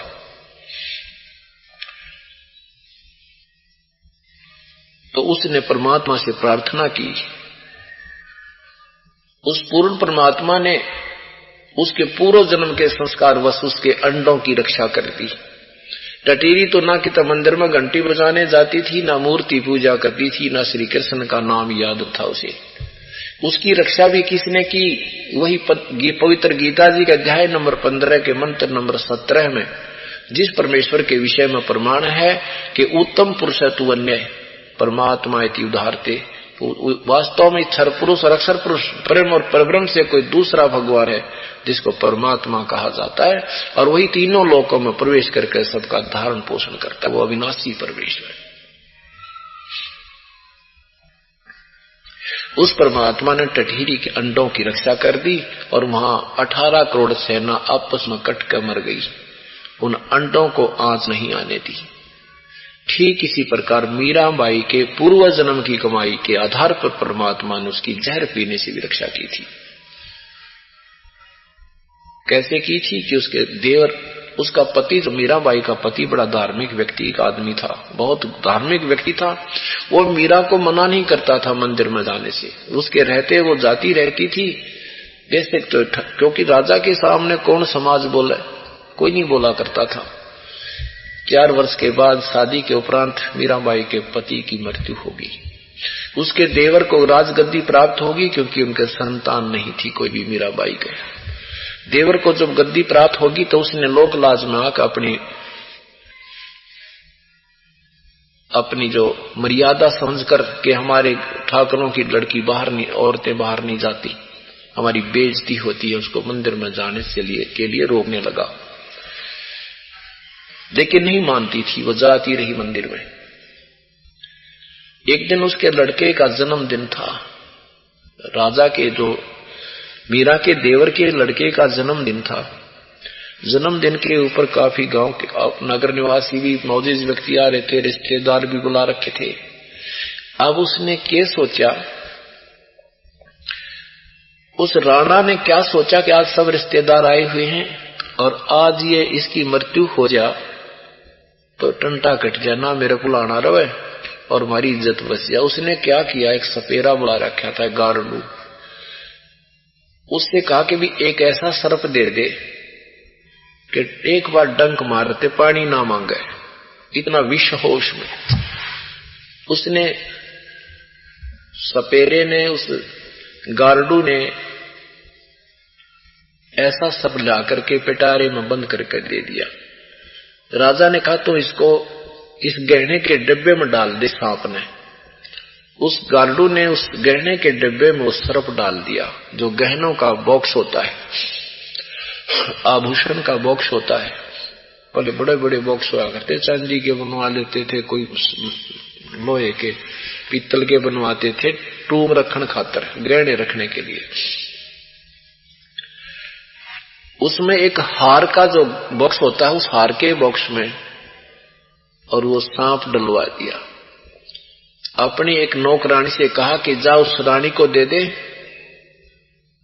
S2: तो उसने परमात्मा से प्रार्थना की। उस पूर्ण परमात्मा ने उसके पूर्व जन्म के संस्कार वश उसके अंडों की रक्षा कर दी। टटीरी तो ना कि मंदिर में घंटी बजाने जाती थी, ना मूर्ति पूजा करती थी, ना श्री कृष्ण का नाम याद था उसे। उसकी रक्षा भी किसने की? वही पवित्र गीता जी के अध्याय नंबर 15 के मंत्र नंबर 17 में जिस परमेश्वर के विषय में प्रमाण है कि उत्तम पुरुष है तू अन्य परमात्मा इति उदाहरते। वास्तव में क्षर पुरुष और अक्षर पुरुष, प्रेम और परब्रह्म से कोई दूसरा भगवान है जिसको परमात्मा कहा जाता है, और वही तीनों लोकों में प्रवेश करके सबका धारण पोषण करता है। वो अविनाशी परमेश्वर। उस परमात्मा ने टटीरी के अंडों की रक्षा कर दी और वहां 18 करोड़ सेना आपस में कट कर मर गई। उन अंडों को आंच नहीं आने दी। ठीक इसी प्रकार मीराबाई के पूर्व जन्म की कमाई के आधार पर परमात्मा ने उसकी जहर पीने से भी रक्षा की थी। कैसे की थी कि उसके देवर, उसका पति, जो मीराबाई का पति बड़ा धार्मिक व्यक्ति का आदमी था, बहुत धार्मिक व्यक्ति था। वो मीरा को मना नहीं करता था मंदिर में जाने से, उसके रहते वो जाती रहती थी। जैसे तो क्योंकि राजा के सामने कौन समाज बोले, कोई नहीं बोला करता था। 4 वर्ष के बाद शादी के उपरांत मीराबाई के पति की मृत्यु होगी। उसके देवर को राजगद्दी प्राप्त होगी क्योंकि उनके संतान नहीं थी कोई भी मीराबाई के। देवर को जब गद्दी प्राप्त होगी तो उसने लोक लाज में आकर अपनी जो मर्यादा समझकर कि हमारे ठाकुरों की लड़की बाहर नहीं, औरतें बाहर नहीं जाती, हमारी बेइज्जती होती है, उसको मंदिर में जाने के लिए रोकने लगा। लेकिन नहीं मानती थी, वो जाती रही मंदिर में। एक दिन उसके लड़के का जन्मदिन था। राजा के, जो मीरा के देवर के लड़के का जन्मदिन था। जन्मदिन के ऊपर काफी गांव के नगर निवासी भी, मौजूद व्यक्ति आ रहे थे, रिश्तेदार भी बुला रखे थे। अब उसने क्या सोचा, उस राणा ने क्या सोचा कि आज सब रिश्तेदार आए हुए हैं और आज ये इसकी मृत्यु हो जा तो टंटा कट जाए, ना मेरे को लाना रहे और हमारी इज्जत बच जाए। उसने क्या किया, एक सपेरा बुला रखा था, गारडू। उससे कहा कि भी एक ऐसा सर्प दे दे कि एक बार डंक मारते पानी ना मांगे, इतना विष हो उसमें। उसने, सपेरे ने, उस गारडू ने ऐसा सब ला करके पिटारे में बंद करके दे दिया। राजा ने कहा तो इसको इस गहने के डिब्बे में डाल दे सांप ने। उस गार्डू ने उस गहने के डिब्बे में वो सर्प डाल दिया, जो गहनों का बॉक्स होता है, आभूषण का बॉक्स होता है। पहले बड़े बड़े बॉक्स हुआ करते, चांदी के बनवा लेते थे, कोई लोहे के, पीतल के बनवाते थे, टूम रखने खातर, गहने रखने के लिए। उसमें एक हार का जो बॉक्स होता है, उस हार के बॉक्स में और वो सांप डलवा दिया। अपनी एक नौकरानी से कहा कि जा उस रानी को दे दे,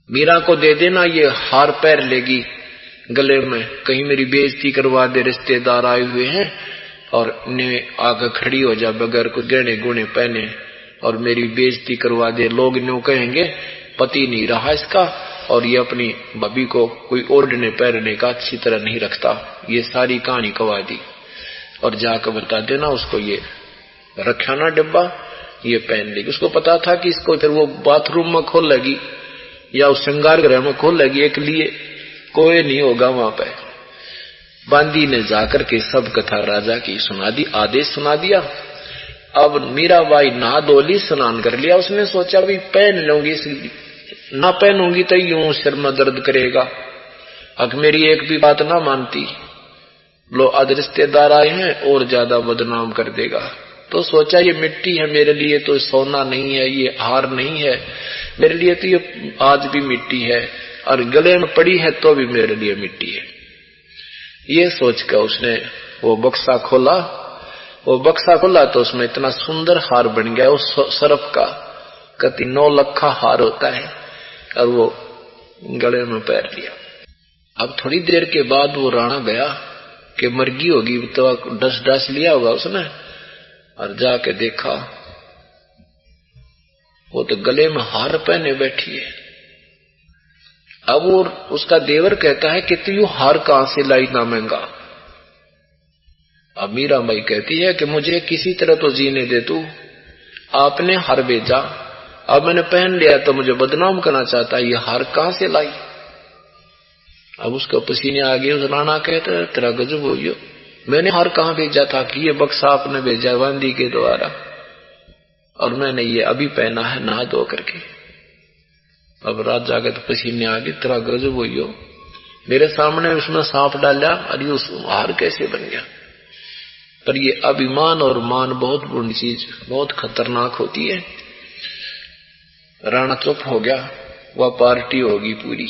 S2: मीरा को दे देना, ये हार पैर लेगी गले में, कहीं मेरी बेइज्जती करवा दे, रिश्तेदार आए हुए हैं और ने आगे खड़ी हो जा बगैर कुछ गहने गुणे पहने और मेरी बेइज्जती करवा दे। लोग न्यू कहेंगे पति नहीं रहा इसका और ये अपनी बबी को कोई ओढ़ने पहनने का अच्छी तरह नहीं रखता। ये सारी कहानी कवा दी और जाकर बता देना उसको, ये रखा ना डिब्बा, ये पहन लेगी। उसको पता था कि इसको फिर वो बाथरूम में खोल लगी या उस श्रृंगार गृह में खोल लगी, एक लिए कोई नहीं होगा वहां पे। बांदी ने जाकर के सब कथा राजा की सुना दी, आदेश सुना दिया। अब मीराबाई नहा धोली, स्नान कर लिया। उसने सोचा भी पहन लूंगी, ना पहनूंगी तो यूं सिर में दर्द करेगा, अगर मेरी एक भी बात ना मानती, लो आज रिश्तेदार आए हैं और ज्यादा बदनाम कर देगा। तो सोचा ये मिट्टी है, मेरे लिए तो सोना नहीं है, ये हार नहीं है, मेरे लिए तो ये आज भी मिट्टी है और गले में पड़ी है तो भी मेरे लिए मिट्टी है। ये सोचकर उसने वो बक्सा खोला। वो बक्सा खोला तो उसमें इतना सुंदर हार बन गया उस सर्प का, कति 9 लखा हार होता है, और वो गले में पैर लिया। अब थोड़ी देर के बाद वो राणा गया कि मर्गी होगी तो डस लिया होगा उसने, और जाके देखा वो तो गले में हार पहने बैठी है। अब वो उसका देवर कहता है कि तू यू हार कहां से लाई ना महंगा। अब मीराबाई कहती है कि मुझे किसी तरह तो जीने दे तू, आपने हार भेजा, अब मैंने पहन लिया तो मुझे बदनाम करना चाहता है, ये हार कहां से लाई। अब उसका पसीने आ गए। उस राणा कहता है तेरा गजब हो गया, मैंने हार कहां भेजा था कि ये बक्सा आपने भेजा बांदी के द्वारा, और मैंने ये अभी पहना है नहा धो करके। अब रात जाके तो पसीने आ गए, तेरा गजब हो गया, मेरे सामने उसमें सांप डाला और ये उस हार कैसे बन गया। पर ये अभिमान और मान बहुत बुरी चीज, बहुत खतरनाक होती है। राणा चुप हो गया, वह पार्टी होगी पूरी।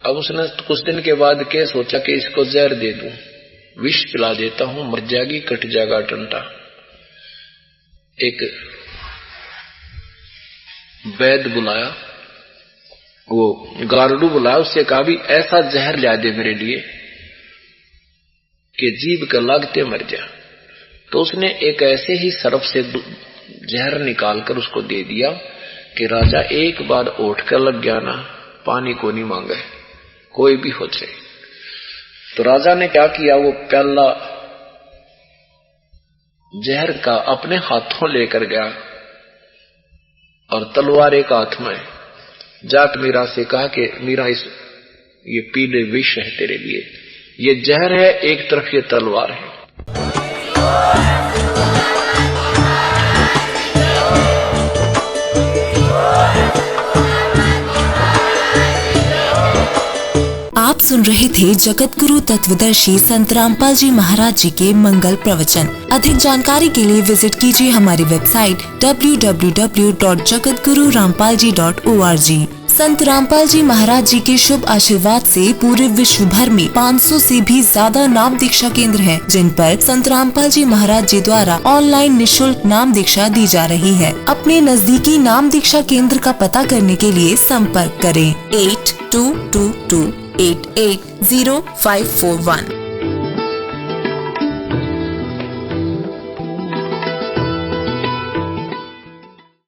S2: अब उसने कुछ दिन के बाद क्या सोचा कि इसको जहर दे दूं, विष पिला देता हूं, मर जाएगी, कट जाएगा टंटा। एक वैद्य बुलाया, वो गारुडू बुलाया, उससे कहा भी ऐसा जहर ला दे मेरे लिए कि जीभ का लागते मर जा। तो उसने एक ऐसे ही सर्प से जहर निकालकर उसको दे दिया कि राजा एक बार उठ कर लग गया ना, पानी को नहीं मांगे, कोई भी हो जाए। तो राजा ने क्या किया, वो प्याला जहर का अपने हाथों लेकर गया और तलवार एक हाथ में, जाट मीरा से कहा कि मीरा ये पीले विष है तेरे लिए, ये जहर है, एक तरफ ये तलवार है।
S4: आप सुन रहे थे जगत गुरु तत्वदर्शी संत रामपाल जी महाराज जी के मंगल प्रवचन। अधिक जानकारी के लिए विजिट कीजिए हमारी वेबसाइट www.jagatgururampalji.org। संत रामपाल जी महाराज जी के शुभ आशीर्वाद से पूरे विश्व भर में 500 से भी ज्यादा नाम दीक्षा केंद्र हैं, जिन पर संत रामपाल जी महाराज जी द्वारा ऑनलाइन निशुल्क नाम दीक्षा दी जा रही है। अपने नजदीकी नाम दीक्षा केंद्र का पता करने के लिए संपर्क करें 8222880541।